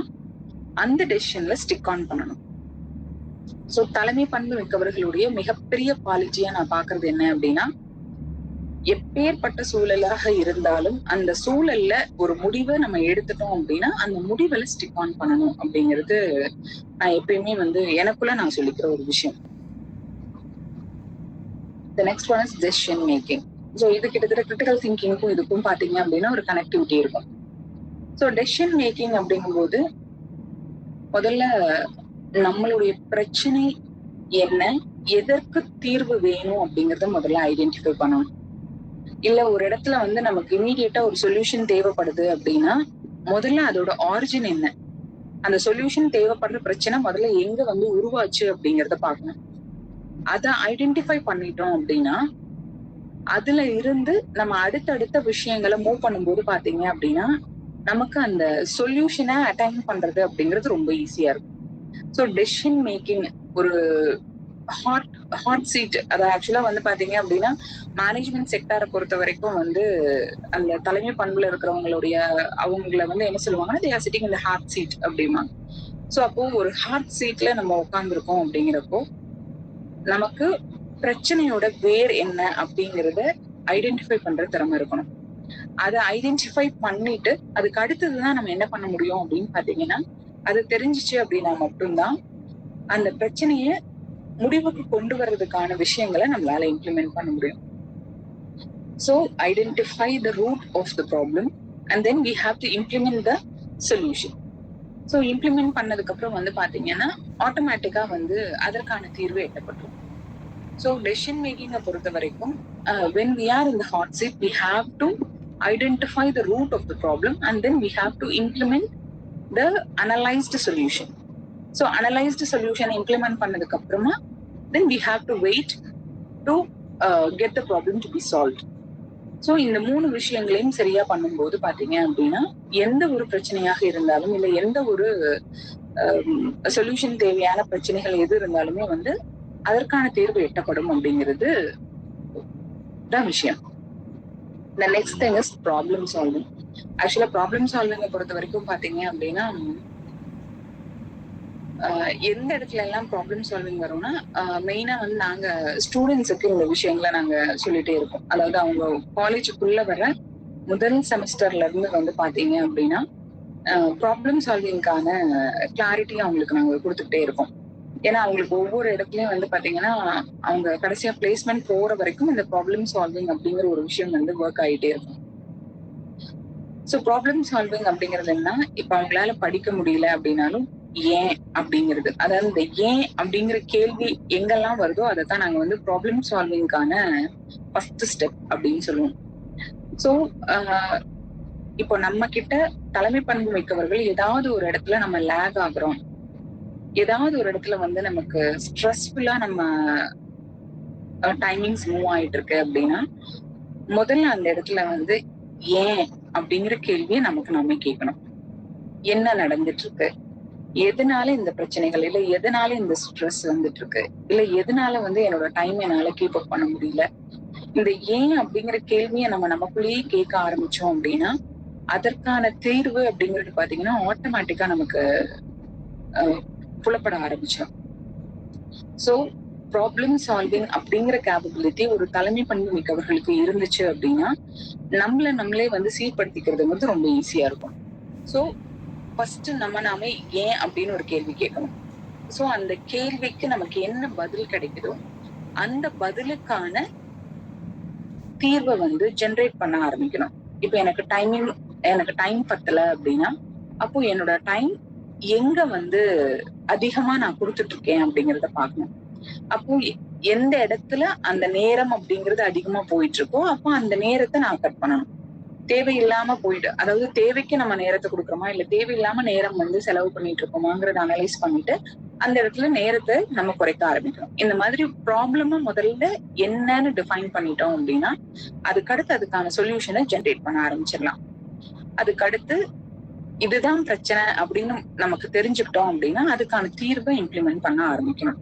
அந்த டெசிஷன்ல ஸ்டிக் ஆன் பண்ணணும். சோ தலைமை பண்பு மிக்கவர்களுடைய மிகப்பெரிய பாலிசியா நான் பாக்குறது என்ன அப்படின்னா, எப்பேற்பட்ட சூழலாக இருந்தாலும் அந்த சூழல்ல ஒரு முடிவை நம்ம எடுத்துட்டோம் அப்படின்னா அந்த முடிவுல ஸ்டிக் ஆன் பண்ணணும் அப்படிங்கிறது நான் எப்பயுமே எனக்குள்ள நான் சொல்லிக்கிற ஒரு விஷயம். The next one is decision making. So இது கிட்டத்தட்ட கிரிட்டிக்கல் திங்கிங்க்கும் இதுக்கும் பாத்தீங்க அப்படின்னா ஒரு கனெக்டிவிட்டி இருக்கும். சோ டெசிஷன் மேக்கிங் அப்படிங்கும்போது முதல்ல நம்மளுடைய பிரச்சனை என்ன, எதற்கு தீர்வு வேணும் அப்படிங்கறத முதல்ல ஐடென்டிஃபை பண்ணணும். இல்ல ஒரு இடத்துல நமக்கு இமீடியட்டா ஒரு சொல்யூஷன் தேவைப்படுது அப்படின்னா முதல்ல அதோட ஆரிஜின் என்ன, அந்த சொல்யூஷன் தேவைப்படுற பிரச்சனை முதல்ல எங்க உருவாச்சு அப்படிங்கறத பார்க்கணும். அதை ஐடென்டிஃபை பண்ணிட்டோம் அப்படின்னா அதுல இருந்து நம்ம அடுத்தடுத்த விஷயங்களை மூவ் பண்ணும்போது பாத்தீங்க அப்படின்னா நமக்கு அந்த சொல்யூஷனை அட்டைன் பண்றது அப்படிங்கிறது ரொம்ப ஈஸியா இருக்கும். ஸோ டெசிஷன் மேக்கிங் ஒரு ஹாட் சீட். அது ஆக்சுவலா பாத்தீங்க அப்படின்னா மேனேஜ்மெண்ட் செக்டாரை பொறுத்த வரைக்கும் அந்த தலைமை பண்புல இருக்கிறவங்களுடைய அவங்கள என்ன சொல்லுவாங்கன்னா, they are sitting in the hot seat அப்படிம்பாங்க. சோ அப்போ ஒரு ஹாட் சீட்ல நம்ம உட்கார்ந்துருக்கோம் அப்படிங்கிறப்போ நமக்கு பிரச்சனையோட வேர் என்ன அப்படிங்கறத ஐடென்டிஃபை பண்ற திறமை இருக்கணும். அதை ஐடென்டிஃபை பண்ணிட்டு அதுக்கு அடுத்ததுதான் நம்ம என்ன பண்ண முடியும் அப்படின்னு பாத்தீங்கன்னா, அது தெரிஞ்சிச்சு அப்படின்னா மட்டும்தான் அந்த பிரச்சனைய முடிவுக்கு கொண்டு வர்றதுக்கான விஷயங்களை நம்மளால இம்ப்ளிமெண்ட் பண்ண முடியும். So identify the root of the problem and then we have to implement the solution. So implement பண்ணதுக்கு அப்புறம் பாத்தீங்கன்னா ஆட்டோமேட்டிக்கா அதற்கான தீர்வு எட்டப்படும். So decision making பொறுத்த வரைக்கும் when we are in the hot seat we have to identify the root of the problem and then we have to implement the analyzed solution. So analyzed solution implement பண்ணதுக்கு அப்புறமா then we have to wait to get the problem to be solved. So இந்த 3 விஷயங்களையும் சரியா பண்ணும்போது பாத்தீங்க அப்படின்னா எந்த ஒரு பிரச்சனையாக இருந்தாலும் இல்ல எந்த ஒரு சொல்யூஷன் தேவையான பிரச்சனைகள் எது இருந்தாலுமே அதற்கான தீர்வு எட்டப்படும் அப்படிங்கிறது தான் விஷயம். The next thing is problem solving. ஆக்சுவலா ப்ராப்ளம் சால்விங்க பொறுத்த வரைக்கும் பாத்தீங்க அப்படின்னா எந்த இடத்துல எல்லாம் ப்ராப்ளம் சால்விங் வரும்னா மெயினா நாங்க ஸ்டூடெண்ட்ஸுக்கு இந்த விஷயங்களை நாங்க சொல்லிட்டே இருக்கோம். அதாவது அவங்க காலேஜுக்குள்ள வர முதல் செமஸ்டர்ல இருந்து பாத்தீங்க அப்படின்னா ப்ராப்ளம் சால்விங்கான கிளாரிட்டி அவங்களுக்கு நாங்க கொடுத்துக்கிட்டே இருக்கோம். ஏன்னா அவங்களுக்கு ஒவ்வொரு இடத்துலயும் பாத்தீங்கன்னா அவங்க கடைசியா பிளேஸ்மெண்ட் போற வரைக்கும் இந்த ப்ராப்ளம் சால்விங் அப்படிங்கிற ஒரு விஷயம் ஒர்க் ஆகிட்டே இருக்கும். சோ ப்ராப்ளம் சால்விங் அப்படிங்கிறது என்ன, இப்ப அவங்களால படிக்க முடியல அப்படின்னாலும் ஏன் அப்படிங்கிறது, அதாவது இந்த ஏன் அப்படிங்கிற கேள்வி எங்கெல்லாம் வருதோ அதைத்தான் நாங்க ப்ராப்ளம் சால்விங்கான ஃபர்ஸ்ட் ஸ்டெப் அப்படின்னு சொல்லுவோம். சோ இப்போ நம்ம கிட்ட தலைமை பண்பு மிக்கவர்கள் ஏதாவது ஒரு இடத்துல நம்ம லேக் ஆகுறோம், ஏதாவது ஒரு இடத்துல வந்து நமக்கு ஸ்ட்ரெஸ்ஃபுல்லா நம்ம டைமிங்ஸ் மூவ் ஆயிட்டு இருக்கு அப்படின்னா, முதல்ல அந்த இடத்துல வந்து ஏன் அப்படிங்கிற கேள்வியை நமக்கு நாமே கேட்கணும். என்ன நடந்துட்டு இருக்கு? எதனால இந்த பிரச்சனைகள், இல்ல எதனால இந்த ஸ்ட்ரெஸ் வந்துட்டு இருக்கு, இல்ல எதனால வந்து என்னோட டைம் என்னால கீப் அப் பண்ண முடியல. இந்த ஏன் அப்படிங்கிற கேள்வியை நம்ம நமக்குள்ளேயே கேட்க ஆரம்பிச்சோம் அப்படின்னா, அதற்கான தீர்வு அப்படிங்கிறது பாத்தீங்கன்னா ஆட்டோமேட்டிக்கா நமக்கு புலப்பட ஆரம்பிச்சிடும். சோ ப்ராப்ளம் சால்விங் அப்படிங்கிற கேப்பபிலிட்டி ஒரு தலைமை பண்பு மிக்கவர்களுக்கு இருந்துச்சு அப்படின்னா, நம்மளே வந்து சீர்படுத்திக்கிறது வந்து ரொம்ப ஈஸியா இருக்கும். சோ ஃபர்ஸ்ட் நம்ம நாமே ஏன் அப்படின்னு ஒரு கேள்வி கேட்கணும். சோ அந்த கேள்விக்கு நமக்கு என்ன பதில் கிடைக்குதோ அந்த பதிலுக்கான தீர்வை வந்து ஜெனரேட் பண்ண ஆரம்பிக்கணும். இப்ப எனக்கு டைம் பத்தல அப்படின்னா, அப்போ என்னோட டைம் எங்க வந்து அதிகமா நான் கொடுத்துட்டு இருக்கேன் அப்படிங்கறத பார்க்கணும். அப்போ எந்த இடத்துல அந்த நேரம் அப்படிங்கிறது அதிகமா போயிட்டு இருக்கோ, அப்போ அந்த நேரத்தை நான் கட் பண்ணணும். தேவையில்லாம போயிட்டு, அதாவது தேவைக்கு நம்ம நேரத்தை கொடுக்குறோமா, இல்ல தேவையில்லாம நேரம் வந்து செலவு பண்ணிட்டு இருக்கோமாங்கிறத அனலைஸ் பண்ணிட்டு அந்த இடத்துல நேரத்தை நம்ம குறைக்க ஆரம்பிக்கணும். இந்த மாதிரி ப்ராப்ளமா முதல்ல என்னன்னு டிஃபைன் பண்ணிட்டோம் அப்படின்னா, அதுக்கடுத்து அதுக்கான சொல்யூஷனை ஜெனரேட் பண்ண ஆரம்பிச்சிடலாம். அதுக்கடுத்து இதுதான் பிரச்சனை அப்படின்னு நமக்கு தெரிஞ்சுக்கிட்டோம் அப்படின்னா, அதுக்கான தீர்வை இம்ப்ளிமெண்ட் பண்ண ஆரம்பிக்கணும்.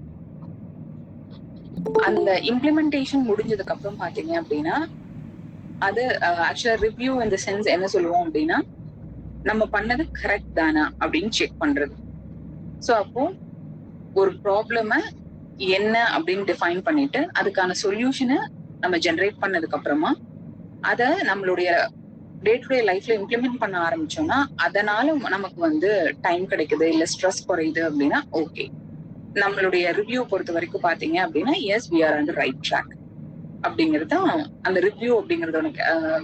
அந்த இம்ப்ளிமெண்டேஷன் முடிஞ்சதுக்கு அப்புறம் பாத்தீங்க அப்படின்னா, அது ஆக்சுவலா ரிவ்யூ இந்த சென்ஸ் என்ன சொல்லுவோம் அப்படின்னா, நம்ம பண்ணது கரெக்ட் தானா அப்படின்னு செக் பண்றது. சோ அப்போ ஒரு ப்ராப்ளம என்ன அப்படின்னு டிஃபைன் பண்ணிட்டு அதுக்கான சொல்யூஷனை நம்ம ஜெனரேட் பண்ணதுக்கு அப்புறமா அத நம்மளுடைய டே டு டே லைஃப்ல இம்ப்ளிமெண்ட் பண்ண ஆரம்பிச்சோம்னா, அதனால நமக்கு வந்து டைம் கிடைக்குது, இல்ல ஸ்ட்ரெஸ் குறையுது அப்படின்னா ஓகே. நம்மளுடைய ரிவ்யூ பொறுத்த வரைக்கும் பாத்தீங்க அப்படின்னா, yes we are on the right track அப்படிங்கிறது தான் அந்த ரிவ்யூ அப்படிங்கறதோட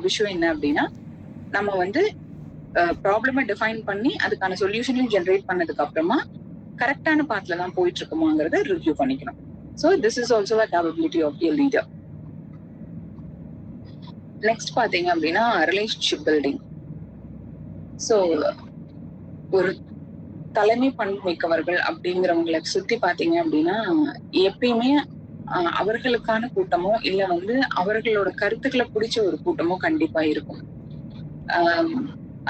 விஷயம். என்ன அப்படின்னா, நம்ம வந்து ப்ராப்ளமை டிஃபைன் பண்ணி அதுக்கான சொல்யூஷனையும் ஜெனரேட் பண்ணதுக்கு அப்புறமா கரெக்டான பாத்ல தான் போயிட்டு இருக்குமாங்கிறத ரிவ்யூ பண்ணிக்கணும். So this is also a capability of the leader. Next பாத்தீங்க அப்படின்னா ரிலேஷன்ஷிப் பில்டிங். சோ ஒரு தலைமை பண்பு மிக்கவர்கள் அப்படிங்கிறவங்களை சுத்தி பாத்தீங்க அப்படின்னா, எப்பயுமே அவர்களுக்கான கூட்டமோ இல்ல வந்து அவர்களோட கருத்துக்களை பிடிச்ச ஒரு கூட்டமோ கண்டிப்பா இருக்கும்.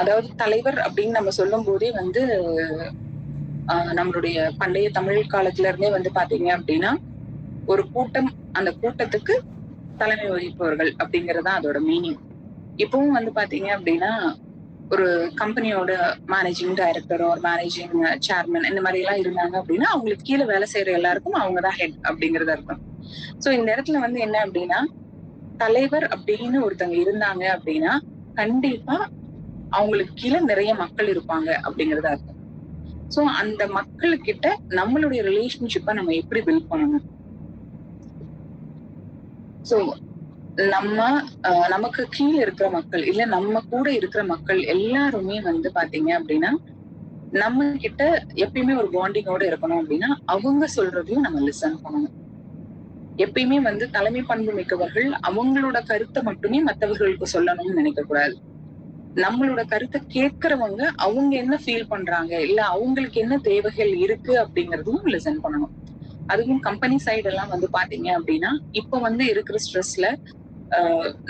அதாவது தலைவர் அப்படின்னு நம்ம சொல்லும் போதே வந்து நம்மளுடைய பண்டைய தமிழ் காலத்துல இருந்தே வந்து பாத்தீங்க அப்படின்னா, ஒரு கூட்டம், அந்த கூட்டத்துக்கு தலைமை வகிப்பவர்கள் அப்படிங்கறதா அதோட மீனிங். இப்பவும் வந்து பாத்தீங்க அப்படின்னா, ஒரு கம்பெனியோட மேனேஜிங் டைரக்டரோ மேனேஜிங் சேர்மன் இந்த மாதிரி எல்லாம் இருந்தாங்க அப்படின்னா, அவங்களுக்கு கீழே வேலை செய்யற எல்லாருக்கும் அவங்கதான் ஹெட் அப்படிங்கறதா இருக்கும். சோ இந்த இடத்துல வந்து என்ன அப்படின்னா, தலைவர் அப்படின்னு ஒருத்தவங்க இருந்தாங்க அப்படின்னா கண்டிப்பா அவங்களுக்கு கீழே நிறைய மக்கள் இருப்பாங்க அப்படிங்கறதா இருக்கும். சோ அந்த மக்கள்கிட்ட நம்மளுடைய ரிலேஷன்ஷிப்பை நம்ம எப்படி பில்ட் பண்ணணும். சோ நம்ம நமக்கு கீழே இருக்கிற மக்கள் இல்ல நம்ம கூட இருக்கிற மக்கள் எல்லாருமே வந்து பாத்தீங்க அப்படின்னா, நம்ம கிட்ட எப்பயுமே ஒரு பாண்டிங்கோட இருக்கணும் அப்படின்னா அவங்க சொல்றதையும் நம்ம லிசன் பண்ணணும். எப்பயுமே வந்து தலைமை பண்பு மிக்கவர்கள் அவங்களோட கருத்தை மட்டுமே மற்றவர்களுக்கு சொல்லணும்னு நினைக்க கூடாது. நம்மளோட கருத்தை கேட்கறவங்க அவங்க என்ன ஃபீல் பண்றாங்க, இல்ல அவங்களுக்கு என்ன தேவைகள் இருக்கு அப்படிங்கறதையும் லிசன் பண்ணணும். அதுவும் கம்பெனி சைடு எல்லாம் வந்து பாத்தீங்க அப்படின்னா, இப்ப வந்து இருக்கிற ஸ்ட்ரெஸ்ல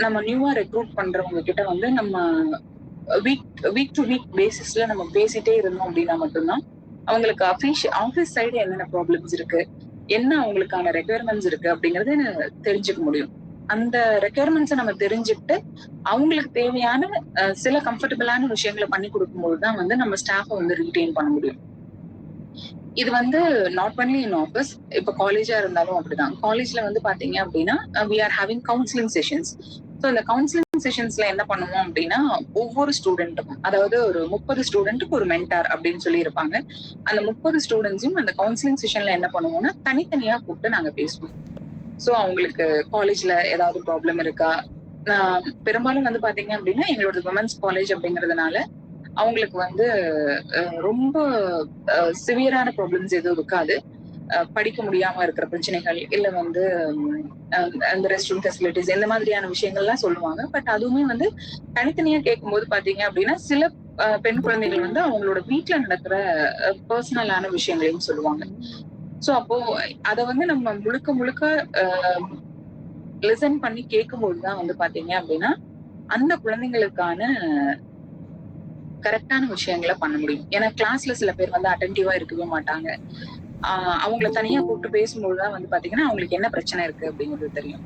நம்ம நியூவா ரெக்ரூட் பண்றவங்க கிட்ட வந்து நம்ம வீக் டு வீக் பேசிஸ்ல நம்ம பேசிட்டே இருந்தோம் அப்படின்னா மட்டும்தான் அவங்களுக்கு ஆபீஸ் சைடு என்னென்ன ப்ராப்ளம்ஸ் இருக்கு, என்ன அவங்களுக்கான ரெக்குயர்மெண்ட்ஸ் இருக்கு அப்படிங்கறது தெரிஞ்சுக்க முடியும். அந்த ரெக்குயர்மெண்ட்ஸை நம்ம தெரிஞ்சுக்கிட்டு அவங்களுக்கு தேவையான சில கம்ஃபர்டபுளான விஷயங்களை பண்ணி கொடுக்கும்போதுதான் வந்து நம்ம ஸ்டாஃபை வந்து ரீடைன் பண்ண முடியும். இது வந்து நாட் ஒன்லி இன் ஆஃபீஸ், இப்ப காலேஜா இருந்தாலும் அப்படிதான். காலேஜ்ல வந்து பாத்தீங்க அப்படின்னா we are having counselling sessions. So இந்த கவுன்சிலிங் செஷன்ஸ்ல என்ன பண்ணுவோம் அப்படின்னா, ஒவ்வொரு ஸ்டூடெண்ட்டுக்கும், அதாவது ஒரு 30 ஸ்டூடெண்ட்டுக்கு ஒரு மென்டார் அப்படின்னு சொல்லி இருப்பாங்க. அந்த 30 ஸ்டூடெண்ட்ஸையும் அந்த கவுன்சிலிங் செஷன்ல என்ன பண்ணுவோம்னா தனித்தனியா கூப்பிட்டு நாங்க பேசுவோம். சோ அவங்களுக்கு காலேஜ்ல ஏதாவது ப்ராப்ளம் இருக்கா, பெரும்பாலும் வந்து பாத்தீங்க அப்படின்னா எங்களோட விமன்ஸ் காலேஜ் அப்படிங்கறதுனால அவங்களுக்கு வந்து ரொம்ப சிவியரான ப்ராப்ளம்ஸ் எதுவும் இருக்காது. படிக்க முடியாம இருக்கிற பிரச்சனைகள் இல்ல வந்து அந்த ரெஸ்ட் ரூம் ஃபெசிலிட்டிஸ் இந்த மாதிரியான விஷயங்கள்லாம் சொல்லுவாங்க. பட் அதுவுமே வந்து தனித்தனியா கேட்கும்போது பாத்தீங்க அப்படின்னா சில பெண் குழந்தைகள் வந்து அவங்களோட வீட்ல நடக்கிற பர்சனலான விஷயங்களையும் சொல்லுவாங்க. சோ அப்போ அத வந்து நம்ம முழுக்க முழுக்க லிசன் பண்ணி கேட்கும்போதுதான் வந்து பாத்தீங்க அப்படின்னா அந்த குழந்தைங்களுக்கான கரெக்டான விஷயங்களை பண்ண முடியும். ஏன்னா கிளாஸ்ல சில பேர் வந்து அட்டென்டிவா இருக்கவே மாட்டாங்க. அவங்கள தனியா கூப்பிட்டு பேசும்போதுதான் வந்து பாத்தீங்கன்னா அவங்களுக்கு என்ன பிரச்சனை இருக்கு அப்படிங்கிறது தெரியும்.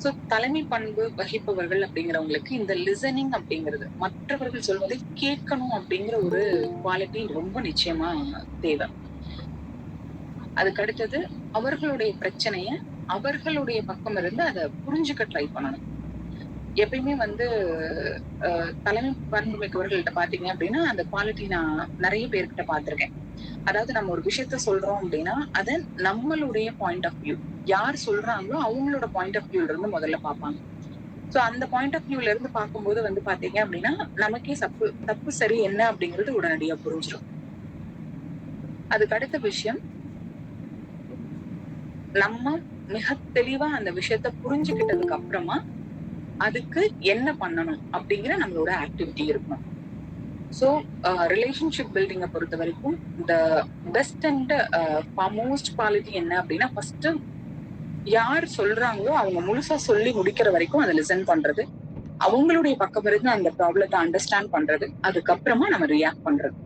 சோ தலைமை பண்பு வகிப்பவர்கள் அப்படிங்கிறவங்களுக்கு இந்த லிசனிங் அப்படிங்கிறது மற்றவர்கள் சொல்வதை கேட்கணும் அப்படிங்கிற ஒரு குவாலிட்டி ரொம்ப நிச்சயமா தேவை. அதுக்கு அடுத்தது அவர்களுடைய பிரச்சனைய அவர்களுடைய பக்கம் இருந்து அதை புரிஞ்சுக்க ட்ரை பண்ணணும். எப்பயுமே வந்து தலைமை பண்பு மிக்கவர்கள்ட்ட பாத்தீங்க அப்படின்னா அந்த குவாலிட்டி நான் நிறைய பேர்கிட்ட பார்த்திருக்கேன். அதாவது நம்ம ஒரு விஷயத்த சொல்றோம் அப்படின்னா அத நம்மளுடைய பாயிண்ட் ஆஃப் வியூ, யார் சொல்றாங்களோ அவங்களோட பாயிண்ட் ஆஃப் வியூல இருந்து முதல்ல பார்ப்பாங்க. சோ அந்த பாயிண்ட் ஆஃப் வியூல இருந்து பார்க்கும்போது வந்து பாத்தீங்க அப்படின்னா நமக்கே தப்பு சரி என்ன அப்படிங்கிறது உடனடியா புரிஞ்சிடும். அதுக்கு அடுத்த விஷயம், நம்ம மிக தெளிவா அந்த விஷயத்த புரிஞ்சுக்கிட்டதுக்கு அப்புறமா அதுக்கு என்ன பண்ணணும் அப்படிங்கிற நம்மளோட ஆக்டிவிட்டி இருக்கும். சோ ரிலேஷன்ஷிப் பில்டிங்கை பொறுத்த வரைக்கும் the best and most quality என்ன அப்படின்னா ஃபர்ஸ்ட் யார் சொல்றாங்களோ அவங்க முழுசா சொல்லி முடிக்கிற வரைக்கும் அதை லிசன் பண்றது, அவங்களுடைய பக்கம் இருந்து அந்த ப்ராப்ளத்தை அண்டர்ஸ்டாண்ட் பண்றது, அதுக்கப்புறமா நம்ம ரியாக்ட் பண்றது.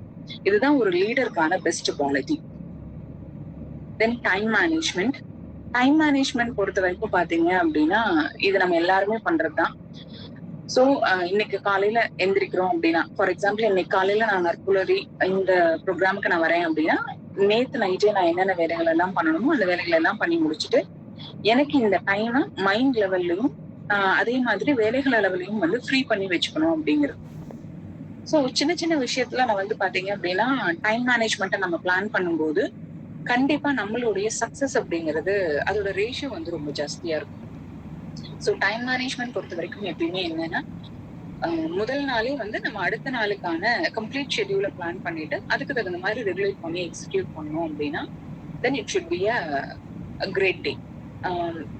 இதுதான் ஒரு லீடருக்கான best quality. Then time management. Time management பொறுத்த வரைக்கும் பாத்தீங்க அப்படின்னா இது நம்ம எல்லாருமே பண்றதுதான். சோ இன்னைக்கு காலையில எந்திரிக்கிறோம் அப்படின்னா, ஃபார் எக்ஸாம்பிள் இன்னைக்கு காலையில நான் நற்குலரி இந்த ப்ரோக்ராமுக்கு நான் வரேன் அப்படின்னா நேத்து நைட்டே நான் என்னென்ன வேலைகள் எல்லாம் பண்ணணுமோ அந்த வேலைகள் எல்லாம் பண்ணி முடிச்சுட்டு எனக்கு இந்த டைமை மைண்ட் லெவல்லையும் அதே மாதிரி வேலைகள் லெவல்லையும் வந்து ஃப்ரீ பண்ணி வச்சுக்கணும் அப்படிங்கிறது. சோ சின்ன சின்ன விஷயத்துல நான் வந்து பாத்தீங்க அப்படின்னா டைம் மேனேஜ்மெண்ட்டை நம்ம பிளான் பண்ணும்போது கண்டிப்பா நம்மளுடைய சக்சஸ் அப்படிங்கிறது அதோட ரேஷியோ வந்து ரொம்ப ஜாஸ்தியா இருக்கும். சோ டைம் மேனேஜ்மெண்ட் பொறுத்த வரைக்கும் எப்பயுமே என்னன்னா முதல் நாளே வந்து நம்ம அடுத்த நாளுக்கான கம்ப்ளீட் ஷெட்யூலை பிளான் பண்ணிட்டு அதுக்கு தகுந்த மாதிரி ரெகுலேட் பண்ணி எக்ஸிக்யூட் பண்ணோம் அப்படின்னா then it should be a great day.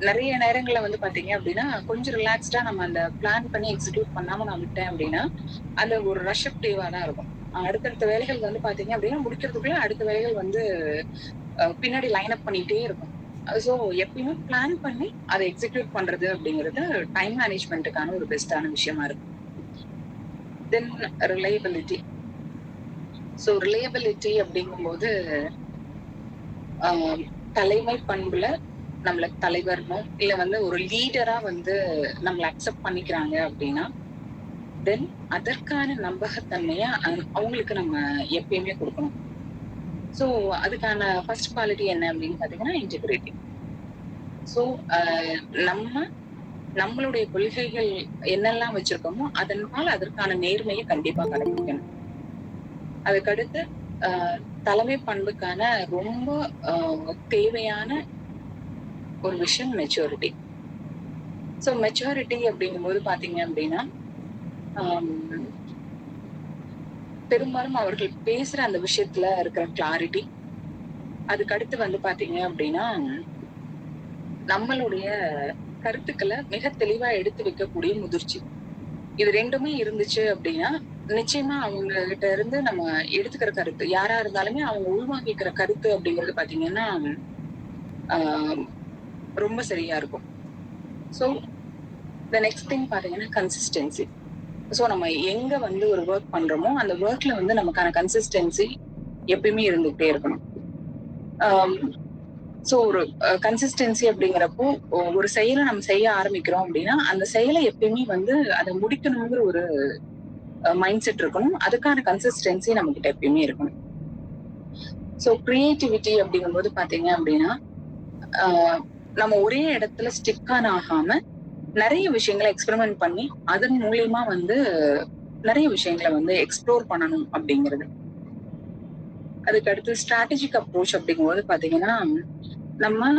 நிறைய நேரங்கள்ல வந்து பாத்தீங்க அப்படின்னா கொஞ்சம் ரிலாக்ஸ்டா நம்ம அந்த பிளான் பண்ணி எக்ஸிக்யூட் பண்ணாம நான் விட்டேன் அப்படின்னா அந்த ஒரு ரஷ் அப் டேவா தான் இருக்கும். அடுத்தடுத்த வேலைகள் வந்து பாத்தீங்க அப்படின்னா முடிக்கிறதுக்குள்ள அடுத்த வேலைகள் வந்து பின்னாடி லைன் அப் பண்ணிட்டே இருக்கும். ஸோ எப்பயுமே பிளான் பண்ணி அதை எக்ஸிக்யூட் பண்றது அப்படிங்கிறது டைம் மேனேஜ்மெண்ட்டுக்கான ஒரு பெஸ்டான விஷயமா இருக்கு. தென் ரிலையபிலிட்டி. ஸோ ரிலையபிலிட்டி அப்படிங்கும்போது தலைமை பண்புல நம்மள தலைவர்னோ இல்ல வந்து ஒரு லீடரா வந்து நம்மள அக்செப்ட் பண்ணிக்கிறாங்க அப்படின்னா தென் அதற்கான நம்பகத்தன்மைய அவங்களுக்கு நம்ம எப்பயுமே கொடுக்கணும். சோ அதுக்கான ஃபர்ஸ்ட் குவாலிட்டி என்ன அப்படின்னு பாத்தீங்கன்னா இன்டெகிரிட்டி. சோ நம்மளுடைய கொள்கைகள் என்னெல்லாம் வச்சிருக்கோமோ அதனால அதற்கான நேர்மையை கண்டிப்பா கடைபிடிக்கணும். அதுக்கடுத்து தலைமை பண்புக்கான ரொம்ப தேவையான ஒரு விஷயம் மெச்சூரிட்டி. சோ மெச்சூரிட்டி அப்படிங்கும்போது பாத்தீங்க அப்படின்னா பெரும்பாலும் அவர்கள் பேசுற அந்த விஷயத்துல இருக்கிற கிளாரிட்டி, அதுக்கு அடுத்து வந்து பாத்தீங்க அப்படின்னா நம்மளுடைய கருத்துக்களை மிக தெளிவா எடுத்து வைக்கக்கூடிய முதிர்ச்சி. இது ரெண்டுமே இருந்துச்சு அப்படின்னா நிச்சயமா அவங்க கிட்ட இருந்து நம்ம எடுத்துக்கிற கருத்து யாரா இருந்தாலுமே அவங்க உள்வாங்கிக்கிற கருத்து அப்படிங்கிறது பாத்தீங்கன்னா ரொம்ப சரியா இருக்கும். ஸோ த நெக்ஸ்ட் திங் பாத்தீங்கன்னா கன்சிஸ்டன்சி. ஸோ நம்ம எங்க வந்து ஒரு ஒர்க் பண்றோமோ அந்த ஒர்க்ல வந்து நமக்கான கன்சிஸ்டன்சி எப்பயுமே இருந்துகிட்டே இருக்கணும். ஸோ ஒரு கன்சிஸ்டன்சி அப்படிங்கிறப்போ ஒரு செயலை நம்ம செய்ய ஆரம்பிக்கிறோம் அப்படின்னா அந்த செயலை எப்பயுமே வந்து அதை முடிக்கணுங்கிற ஒரு மைண்ட் செட் இருக்கணும். அதுக்கான கன்சிஸ்டன்சி நம்ம கிட்ட எப்பயுமே இருக்கணும். ஸோ கிரியேட்டிவிட்டி அப்படிங்கும்போது பாத்தீங்க அப்படின்னா நம்ம ஒரே இடத்துல ஸ்டிக்கான ஆகாம நிறைய விஷயங்களை எக்ஸ்பெரிமெண்ட் பண்ணி அதன் மூலியமா வந்து நிறைய விஷயங்களை வந்து எக்ஸ்ப்ளோர் பண்ணணும் அப்படிங்கிறது. அதுக்கு அடுத்து ஸ்ட்ராட்டஜிக் அப்ரோச் அப்படிங்கும்போது பாத்தீங்கன்னா நம்ம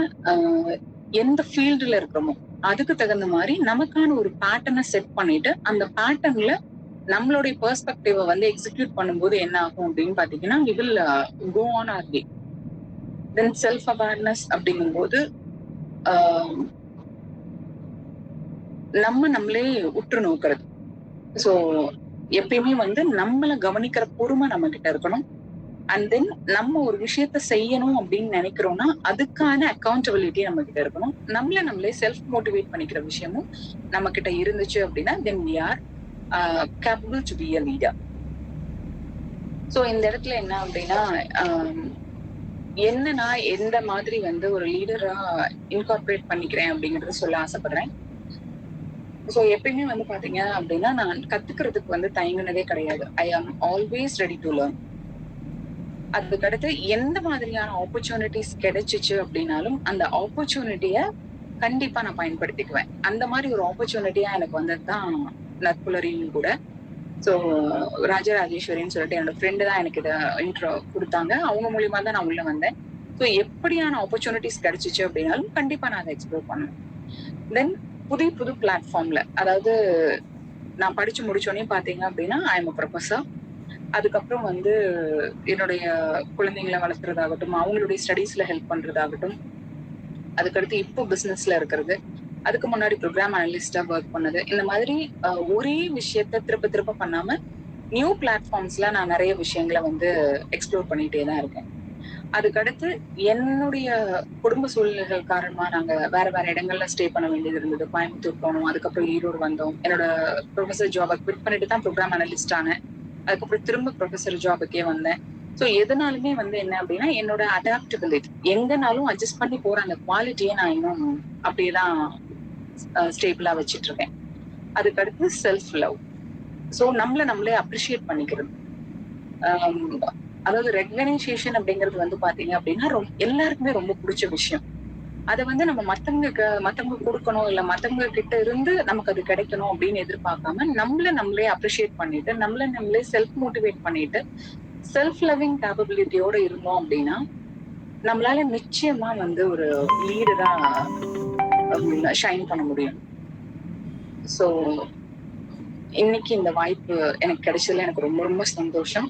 எந்த ஃபீல்டுல இருக்கிறோமோ அதுக்கு தகுந்த மாதிரி நமக்கான ஒரு பேட்டர்னை செட் பண்ணிட்டு அந்த பேட்டர்ன்ல நம்மளுடைய பெர்ஸ்பெக்டிவ வந்து எக்ஸிக்யூட் பண்ணும்போது என்ன ஆகும் அப்படின்னு பாத்தீங்கன்னா we will go on our way. Then self awareness அப்படிங்கும்போது நம்மளே உற்று நோக்கிறது. ஸோ எப்பயுமே வந்து நம்மள கவனிக்கிற பொறுமை நம்ம கிட்ட இருக்கணும். அண்ட் தென் நம்ம ஒரு விஷயத்த செய்யணும் அப்படின்னு நினைக்கிறோம்னா அதுக்கான அக்கௌண்டபிலிட்டி நம்ம கிட்ட இருக்கணும். நம்மள நம்மளே செல்ஃப் மோட்டிவேட் பண்ணிக்கிற விஷயமும் நம்ம கிட்ட இருந்துச்சு அப்படின்னா தென் we are capable to be a leader. So இந்த இடத்துல என்ன அப்படின்னா என்ன நான் எந்த மாதிரி வந்து ஒரு லீடரா இன்கார்பரேட் பண்ணிக்கிறேன் அப்படிங்கறத சொல்ல ஆசைப்படுறேன். சோ எப்பயுமே வந்து பாத்தீங்க அப்படின்னா நான் கத்துக்கிறதுக்கு வந்து தயங்குனதே கிடையாது. ஐ ஆம் ஆல்வேஸ் ரெடி டு லேர்ன். அதுக்கடுத்து எந்த மாதிரியான ஆப்பர்ச்சுனிட்டிஸ் கிடைச்சிச்சு அப்படின்னாலும் அந்த ஆப்பர்ச்சுனிட்டிய கண்டிப்பா நான் பயன்படுத்திக்குவேன். அந்த மாதிரி ஒரு ஆப்பர்ச்சுனிட்டியா எனக்கு வந்ததுதான் நட்புலரியும் கூட. சோ ராஜராஜேஸ்வரின்னு சொல்லிட்டு என்னோட ஃப்ரெண்டு தான் எனக்கு இத இன்ட்ரோ குடுத்தாங்க. அவங்க மூலியமா தான் நான் உள்ள வந்தேன். சோ எப்படியான ஆப்பர்ச்சுனிட்டிஸ் கிடைச்சிச்சு அப்படின்னாலும் கண்டிப்பா நான் அதை எக்ஸ்ப்ளோர் பண்ணுவேன். தென் புது புது பிளாட்ஃபார்ம்ல அதாவது நான் படிச்சு முடிச்சோடனே பாத்தீங்க அப்படின்னா ஐ எம் a ப்ரொஃபசர். அதுக்கப்புறம் வந்து என்னுடைய குழந்தைங்களை வளர்க்கறதாகட்டும், அவங்களுடைய ஸ்டடீஸ்ல ஹெல்ப் பண்றதாகட்டும், அதுக்கடுத்து இப்போ பிசினஸ்ல இருக்கிறது, அதுக்கு முன்னாடி ப்ரோக்ராம் அனலிஸ்டா ஒர்க் பண்ணது, இந்த மாதிரி ஒரே விஷயத்த திருப்ப திருப்ப பண்ணாம நியூ பிளாட்ஃபார்ம்ஸ்ல நான் நிறைய விஷயங்களை வந்து எக்ஸ்ப்ளோர் பண்ணிட்டே தான் இருக்கேன். அதுக்கடுத்து என்னுடைய குடும்ப சூழ்நிலைகள் காரணமா நாங்க வேற வேற இடங்கள்ல ஸ்டே பண்ண வேண்டியது இருந்தது. கோயம்புத்தூர் போனோம், அதுக்கப்புறம் ஈரோடு வந்தோம். என்னோட ப்ரொஃபசர் ஜாபை குவிட் பண்ணிட்டு தான் ப்ரோக்ராம் அனலிஸ்ட் ஆனேன். அதுக்கப்புறம் திரும்ப ப்ரொஃபசர் ஜாபுக்கே வந்தேன். சோ எதனாலுமே வந்து என்ன அப்படின்னா என்னோட அடாப்டபிலிட்டி எங்கனாலும் அட்ஜஸ்ட் பண்ணி போற அந்த குவாலிட்டியை நான் இன்னும் அப்படியேதான் ஸ்டேபிளா வச்சிட்டு இருக்கேன். அதுக்கடுத்து செல்ஃப் லவ். சோ நம்மள நம்மளே அப்ரிஷியேட் பண்ணிக்கிறது. அதாவது ரெகனைசேஷன் அப்படிங்கிறது வந்து பாத்தீங்க அப்படின்னா எல்லாருக்குமே ரொம்ப பிடிச்ச விஷயம். அதை வந்து நம்ம மத்தவங்க கொடுக்கணும் இல்ல மத்தவங்க கிட்ட இருந்து நமக்கு அது கிடைக்கணும் அப்படின்னு எதிர்பார்க்காம நம்மள நம்மளே அப்ரிஷியேட் பண்ணிட்டு நம்மள நம்மளே செல்ஃப் மோட்டிவேட் பண்ணிட்டு செல்ஃப் லவ்விங் கேப்பபிலிட்டியோட இருந்தோம் அப்படின்னா நம்மளால நிச்சயமா வந்து ஒரு லீடரா ஷைன் பண்ண முடியும். சோ இன்னைக்கு இந்த வாய்ப்பு எனக்கு கிடைச்சதுல எனக்கு ரொம்ப ரொம்ப சந்தோஷம்.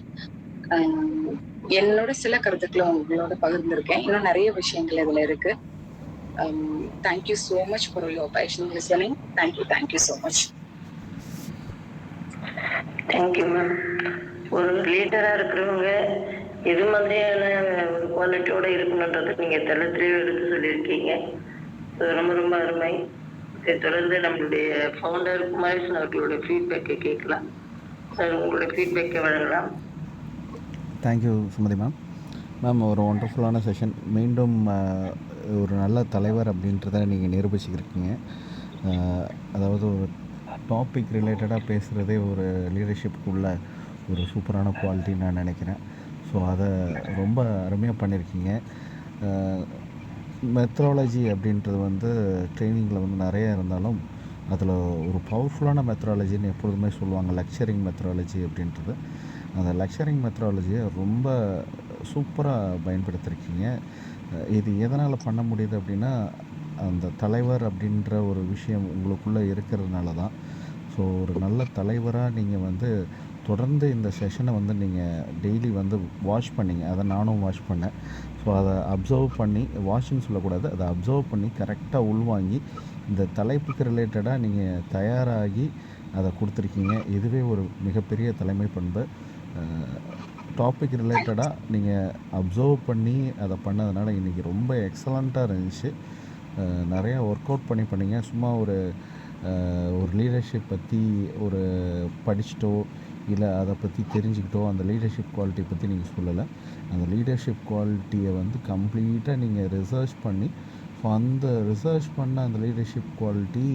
என்னோட சில கருத்துக்களை உங்களோட பகிர்ந்திருக்கேன். இன்னும் நிறைய விஷயங்கள் இதுல இருக்கு. Thank you so much for your patient listening. Thank you so much. Thank you ma'am. ஒரு லீடரா இருக்கிறவங்க எது மாதிரியான ஒரு குவாலிட்டியோட இருக்கணுன்றது நீங்க தெளிவாக எடுத்து சொல்லியிருக்கீங்க. ரொம்ப ரொம்ப அருமை. இதை தொடர்ந்து நம்மளுடைய ஃபவுண்டர் குமாரேசன் அவர்களுடைய ஃபீட்பேக்கை கேட்கலாம். சார் உங்களுடைய ஃபீட்பேக்கை வழங்கலாம். Thank you Sumathi ma'am. மேம் ஒரு ஒண்டர்ஃபுல்லான செஷன். மீண்டும் ஒரு நல்ல தலைவர் அப்படின்றத நீங்கள் நிரூபிச்சுக்கிருக்கீங்க. அதாவது ஒரு டாபிக் ரிலேட்டடாக பேசுகிறதே ஒரு லீடர்ஷிப்புக்குள்ள ஒரு சூப்பரான குவாலிட்டின்னு நான் நினைக்கிறேன். ஸோ அதை ரொம்ப அருமையாக பண்ணியிருக்கீங்க. மெத்தடாலஜி அப்படின்றது வந்து ட்ரைனிங்கில் வந்து நிறைய இருந்தாலும் அதில் ஒரு பவர்ஃபுல்லான மெத்தடாலஜின்னு எப்பொழுதுமே சொல்லுவாங்க, லெக்சரிங் மெத்தடாலஜி அப்படின்றது. அந்த லெக்சரிங் மெத்தடாலஜியை ரொம்ப சூப்பராக பயன்படுத்தியிருக்கீங்க. இது எதனால் பண்ண முடியுது அப்படின்னா அந்த தலைவர் அப்படின்ற ஒரு விஷயம் உங்களுக்குள்ளே இருக்கிறதுனால தான். ஸோ ஒரு நல்ல தலைவராக நீங்கள் வந்து தொடர்ந்து இந்த செஷனை வந்து நீங்கள் டெய்லி வந்து வாட்ச் பண்ணிங்க. அதை நானும் வாட்ச் பண்ணேன். ஸோ அதை அப்சர்வ் பண்ணி, வாட்ச்னு சொல்லக்கூடாது, அதை அப்சர்வ் பண்ணி கரெக்டாக உள்வாங்கி இந்த தலைப்புக்கு ரிலேட்டடாக நீங்கள் தயாராகி அதை கொடுத்துருக்கீங்க. இதுவே ஒரு மிகப்பெரிய தலைமை பண்பு. டாபிக் ரிலேட்டடாக நீங்கள் அப்சர்வ் பண்ணி அதை பண்ணதுனால இன்றைக்கி ரொம்ப எக்ஸலண்ட்டாக இருந்துச்சு. நிறையா ஒர்க் அவுட் பண்ணீங்க. சும்மா ஒரு லீடர்ஷிப் பற்றி ஒரு படிச்சிட்டோ இல்லை அதை பற்றி தெரிஞ்சுக்கிட்டோ அந்த லீடர்ஷிப் குவாலிட்டி பற்றி நீங்கள் சொல்லலை. அந்த லீடர்ஷிப் குவாலிட்டியை வந்து கம்ப்ளீட்டாக நீங்கள் ரிசர்ச் பண்ணி, ஸோ அந்த ரிசர்ச் பண்ண அந்த லீடர்ஷிப் குவாலிட்டி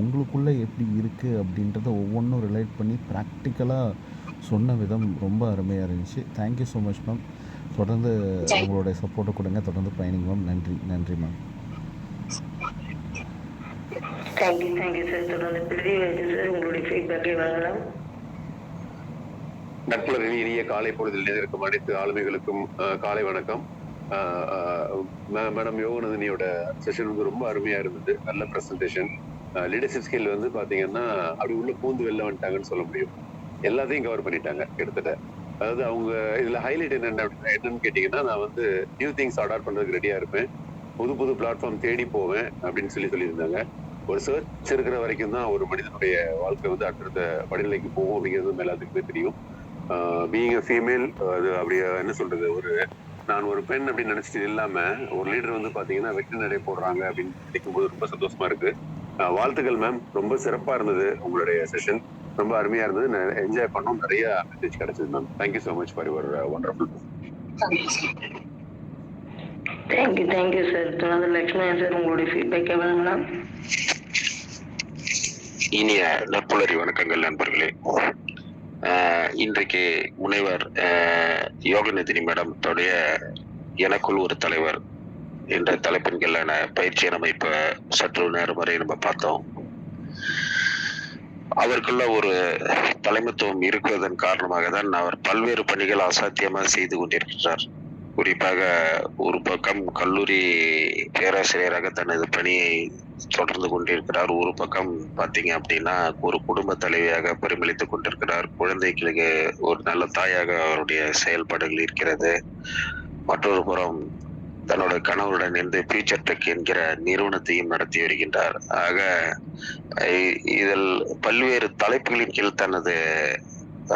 உங்களுக்குள்ளே எப்படி இருக்குது அப்படின்றத ஒவ்வொன்றும் ரிலேட் பண்ணி ப்ராக்டிக்கலாக சொன்ன விதம் ரொம்ப அருமையாக இருந்துச்சு. Thank you so much ma'am. தொடர்ந்து உங்களுடைய சப்போர்ட்டை கொடுங்க, தொடர்ந்து பயணிங்க மேம். நன்றி மேம். Thank you sir. தொடர்ந்து பிரிதிவாஜி சார் உங்களுடைய ஃபீட்பேக்கை வழங்கலாம். நட்புலரின் இனிய காலை பொழுதில் இருக்கும் அனைத்து ஆளுமைகளுக்கும் காலை வணக்கம். மேடம் யோகநந்தினியோட செஷன் வந்து ரொம்ப அருமையா இருந்தது. நல்ல பிரசன்டேஷன். லீடர்ஷிப் ஸ்கில் வந்து பாத்தீங்கன்னா அப்படி உள்ள பூந்து வெளில வந்துட்டாங்கன்னு சொல்ல முடியும். எல்லாத்தையும் கவர் பண்ணிட்டாங்க கிட்டத்தட்ட. அதாவது அவங்க இதுல ஹைலைட் என்னன்னு கேட்டீங்கன்னா, நான் வந்து நியூ திங்ஸ் ஆர்டர் பண்றதுக்கு ரெடியா இருப்பேன், புது பிளாட்ஃபார்ம் தேடி போவேன் அப்படின்னு சொல்லியிருந்தாங்க. ஒரு சர்ச் இருக்கிற வரைக்கும் தான் ஒரு மனிதனுடைய வாழ்க்கை வந்து அடுத்த படிநிலைக்கு போகும் அப்படிங்கிறது எல்லாத்துக்குமே தெரியும். பீயிங் அ ஃபீமேல், அது அப்படியே என்ன சொல்றது, நான் ஒரு பெண் அப்படின்னு நினைச்சிட்டு இல்லாம ஒரு லீடர் வந்து பாத்தீங்கன்னா வெற்றி நடை போடுறாங்க அப்படின்னு நினைக்கும் போது ரொம்ப சந்தோஷமா இருக்கு. வாழ்த்துக்கள் மேம், ரொம்ப சிறப்பா இருந்தது உங்களுடைய செஷன், ரொம்ப அருமையா இருந்தது, என்ஜாய் பண்ணோம், நிறைய மெசேஜ் கிடைச்சது ma'am. Thank you so much for your wonderful. Thank you sir. தொடர்ந்து லட்சுமணன் சார் உங்களுடைய ஃபீட்பேக் எவ்வளோங்களா? இனிய நட்புலரி வணக்கங்கள் நண்பர்களே. இன்றைக்கு முனைவர் யோகநந்தினி மேடம் தோடைய எனக்குள் ஒரு தலைவர் என்ற தலைப்பின்களான பயிற்சியை நம்ம இப்ப சற்று நேரம் வரை நம்ம பார்த்தோம். அவருக்குள்ள ஒரு தலைமைத்துவம் இருக்குவதன் காரணமாக தான் அவர் பல்வேறு பணிகள் அசாத்தியமாக செய்து கொண்டிருக்கிறார். குறிப்பாக ஒரு பக்கம் கல்லூரி பேராசிரியராக தனது பணியை தொடர்ந்து கொண்டிருக்கிறார். ஒரு பக்கம் பாத்தீங்க அப்படின்னா ஒரு குடும்ப தலைவியாக பரிமளித்துக் கொண்டிருக்கிறார். குழந்தைகளுக்கு ஒரு நல்ல தாயாக அவருடைய செயல்பாடுகள் இருக்கிறது. மற்றொரு புறம் தன்னோட கணவருடன் இருந்து ஃபியூச்சர் டெக் என்கிற நிறுவனத்தையும் நடத்தி வருகின்றார். ஆக இதில் பல்வேறு தலைப்புகளின் கீழ் தனது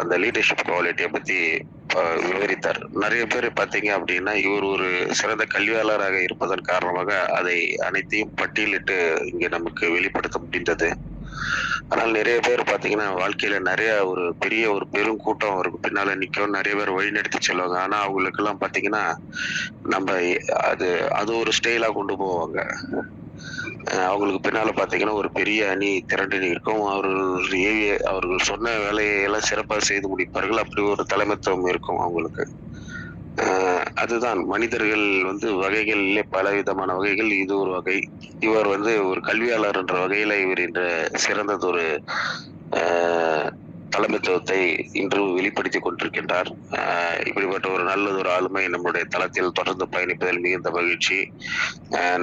அந்த லீடர்ஷிப் குவாலிட்டியை பத்தி விவரித்தார். நிறைய பேர் பாத்தீங்க அப்படின்னா இவர் ஒரு சிறந்த கல்வியாளராக இருப்பதன் காரணமாக அதை அனைத்தையும் பட்டியலிட்டு இங்க நமக்கு வெளிப்படுத்த முடிந்தது. ஆனால் நிறைய பேர் பாத்தீங்கன்னா வாழ்க்கையில நிறைய ஒரு பெரிய ஒரு பெரும் கூட்டம் அவருக்கு பின்னால நிக்கும், நிறைய பேர் வழி நடத்தி செல்வாங்க. ஆனா அவங்களுக்கு எல்லாம் பாத்தீங்கன்னா நம்ம அது ஒரு ஸ்டைலா கொண்டு போவாங்க. அவங்களுக்கு பின்னால பாத்தீங்கன்னா ஒரு பெரிய அணி திரண்டு இருக்கும். அவர்கள் சொன்ன வேலையை எல்லாம் சிறப்பாக செய்து முடிப்பார்கள். அப்படி ஒரு தலைமைத்துவம் இருக்கும் அவங்களுக்கு. அதுதான் மனிதர்கள் வந்து வகைகளிலே பல விதமான வகைகள். இது ஒரு வகை. இவர் வந்து ஒரு கல்வியாளர் என்ற வகையில இவர் என்ற சிறந்ததொரு தலைமைத்துவத்தை இன்று வெளிப்படுத்தி கொண்டிருக்கின்றார். இப்படிப்பட்ட ஒரு நல்லதொரு ஆளுமை நம்முடைய தளத்தில் தொடர்ந்து பயணிப்பதில் மிகுந்த மகிழ்ச்சி.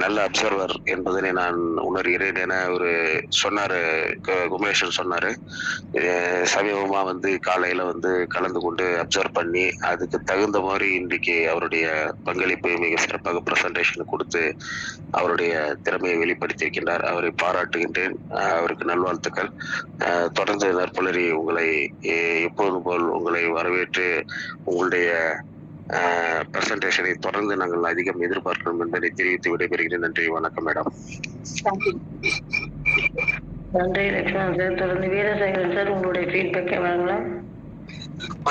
நல்ல அப்சர்வர் என்பதனை நான் உணர்கிறேன். என ஒரு சொன்னாரு, குமரேஷன் சொன்னாரு, சமீபமா வந்து காலையில வந்து கலந்து கொண்டு அப்சர்வ் பண்ணி அதுக்கு தகுந்த மாதிரி இன்றைக்கு அவருடைய பங்களிப்பை மிக சிறப்பாக பிரசன்டேஷன் கொடுத்து அவருடைய திறமையை வெளிப்படுத்தியிருக்கின்றார். அவரை பாராட்டுகின்றேன். அவருக்கு நல்வாழ்த்துக்கள். தொடர்ந்து நற்புலரி உங்களை எப்போதும் போல் உங்களை வரவேற்று உங்களுடைய பிரசன்டேஷனை தொடர்ந்து நாங்கள் அதிகம் எதிர்பார்க்கிறோம் என்பதை தெரிவித்து விடைபெறுகிறேன். நன்றி, வணக்கம் மேடம். நன்றி லட்சுமணன் சார். தொடர்ந்து வீரசேகரன் சார் உங்களுடைய ஃபீட்பேக் எவ்வளோங்களா?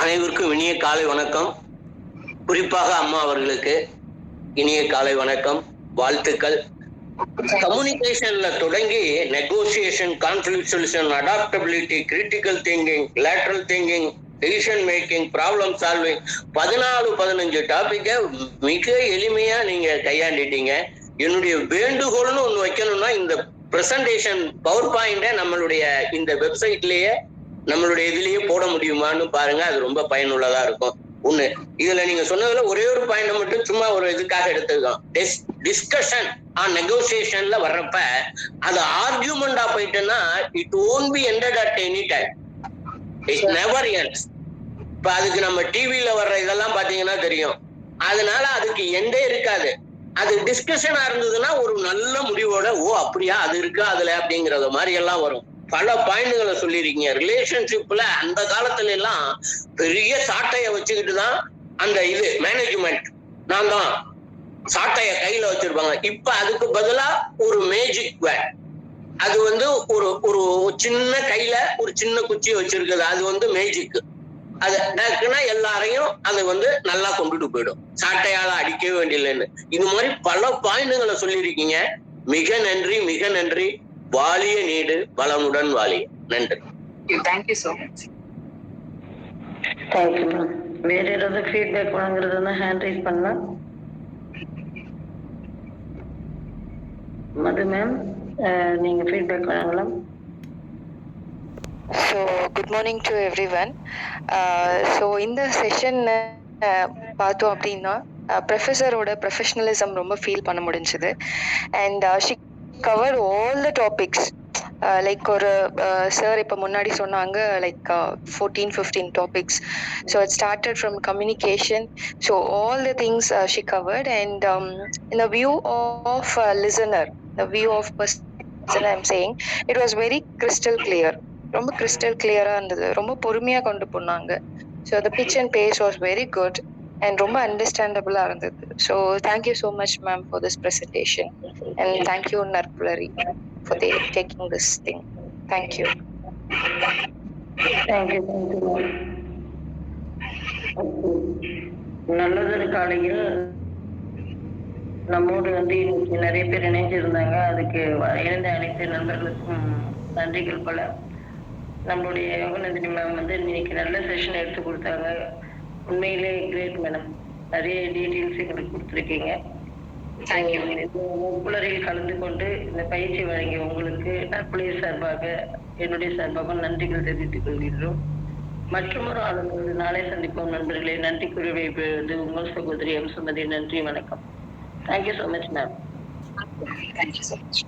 அனைவருக்கும் இனிய காலை வணக்கம். குறிப்பாக அம்மா அவர்களுக்கு இனிய காலை வணக்கம், வாழ்த்துக்கள். கம்யூனிகேஷன்ல தொடங்கி negotiation, conflict solution, adaptability, critical thinking, lateral thinking, decision making, problem solving, 14-15 டாபிக்கை மிக எளிமையா நீங்க கையாண்டிட்டீங்க. என்னுடைய வேண்டுகோள்னு ஒண்ணு வைக்கணும்னா, இந்த பிரசன்டேஷன் பவர் பாயிண்ட நம்மளுடைய இந்த வெப்சைட்லயே நம்மளுடைய இதுலயே போட முடியுமான்னு பாருங்க. அது ரொம்ப பயனுள்ளதா இருக்கும். ஒண்ணு, இதுல நீங்க சொன்னதுல ஒரே ஒரு பாயிண்ட் மட்டும் சும்மா ஒரு இதுக்காக எடுத்துக்கோம். டிஸ்கஷன் ஆன் நெகோசியேஷன்ல வர்றப்ப அது ஆர்கியூமெண்டா போயிட்டுன்னா it won't be ended at any time. It never ends. இப்ப அதுக்கு நம்ம டிவில வர்ற இதெல்லாம் பாத்தீங்கன்னா தெரியும். அதனால அதுக்கு எண்டே இருக்காது. அது டிஸ்கஷனா இருந்ததுன்னா ஒரு நல்ல முடிவோட ஓ அப்படியா அது இருக்கா அதுல அப்படிங்கறது மாதிரி எல்லாம் வரும். பல பாயிண்ட்களை சொல்லிருக்கீங்க. ரிலேஷன்ஷிப்ல அந்த காலத்துல எல்லாம் பெரிய சாட்டைய வச்சுக்கிட்டு தான் அந்த இது மேனேஜ்மெண்ட், நான் தான் சாட்டைய கையில வச்சிருப்பாங்க. இப்ப அதுக்கு பதிலா ஒரு மேஜிக் வேர்ட், அது வந்து ஒரு ஒரு சின்ன கையில ஒரு சின்ன குச்சி வச்சிருக்குது, அது வந்து மேஜிக். அது டக்குன்னா எல்லாரையும் அதை வந்து நல்லா கொண்டுட்டு போயிடும், சாட்டையால அடிக்கவே வேண்டியதில்லைன்னு. இது மாதிரி பல பாயிண்ட்களை சொல்லியிருக்கீங்க. மிக நன்றி, மிக நன்றி. வாலிய நீடு, வளமுடன் வாலிய. நன்றி. Thank you so much. Thank you ma'am. வேற ஏதாவது ஃபீட்பேக் வாங்குறதுன்னா ஹேண்ட் ரைஸ் பண்ணலாம். மது மேம், நீங்க ஃபீட்பேக் வாங்கலாம். So good morning to everyone. So இந்த செஷன் பார்த்தோம் அப்படின்னா ப்ரொஃபஸரோட ப்ரொஃபஷனலிசம் ரொம்ப ஃபீல் பண்ண முடிஞ்சது. And she covered all the topics. Like ஒரு சார் இப்போ முன்னாடி சொன்னாங்க like 14-15 topics. So it started from communication. So all the things she covered, and in the view of listener, the view of perspective I'm saying it was very crystal clear. ரொம்ப crystal கிளியரா இருந்தது. ரொம்ப பொறுமையா கொண்டு போனாங்க. So the pitch and pace was very good and ரொம்ப அண்டர்ஸ்டாண்டபிளா இருந்தது. So thank you so much ma'am for this presentation and thank you நற்புலரி for taking this thing. Thank you. Thank you. நல்லதொரு காலையில் நம்மோடு வந்து இன்னைக்கு நிறைய பேர் இணைஞ்சிருந்தாங்க. அதுக்கு இணைந்த அனைத்து நண்பர்களுக்கும் நன்றிகள் பல. நம்மளுடைய யோகநந்தினி மேம் வந்து இன்னைக்கு நல்ல செஷன் எடுத்து கொடுத்தாங்க. உண்மையிலே கிரேட் மேடம். நிறைய டீட்டெயில்ஸ் எங்களுக்கு கொடுத்துருக்கீங்க. நற்புலரில் கலந்து கொண்டு இந்த பயிற்சி வழங்கிய உங்களுக்கு நற்புலர் சார்பாக என்னுடைய சார்பாக நன்றிகள் தெரிவித்துக் கொள்கிறோம். மற்றொரு ஆளுநர் நாளை சந்திப்போம் நண்பர்களே. நன்றி கூறி உங்கள் சகோதரி எம் சுமதி. நன்றி, வணக்கம். Thank you so much ma'am. Thank you so much.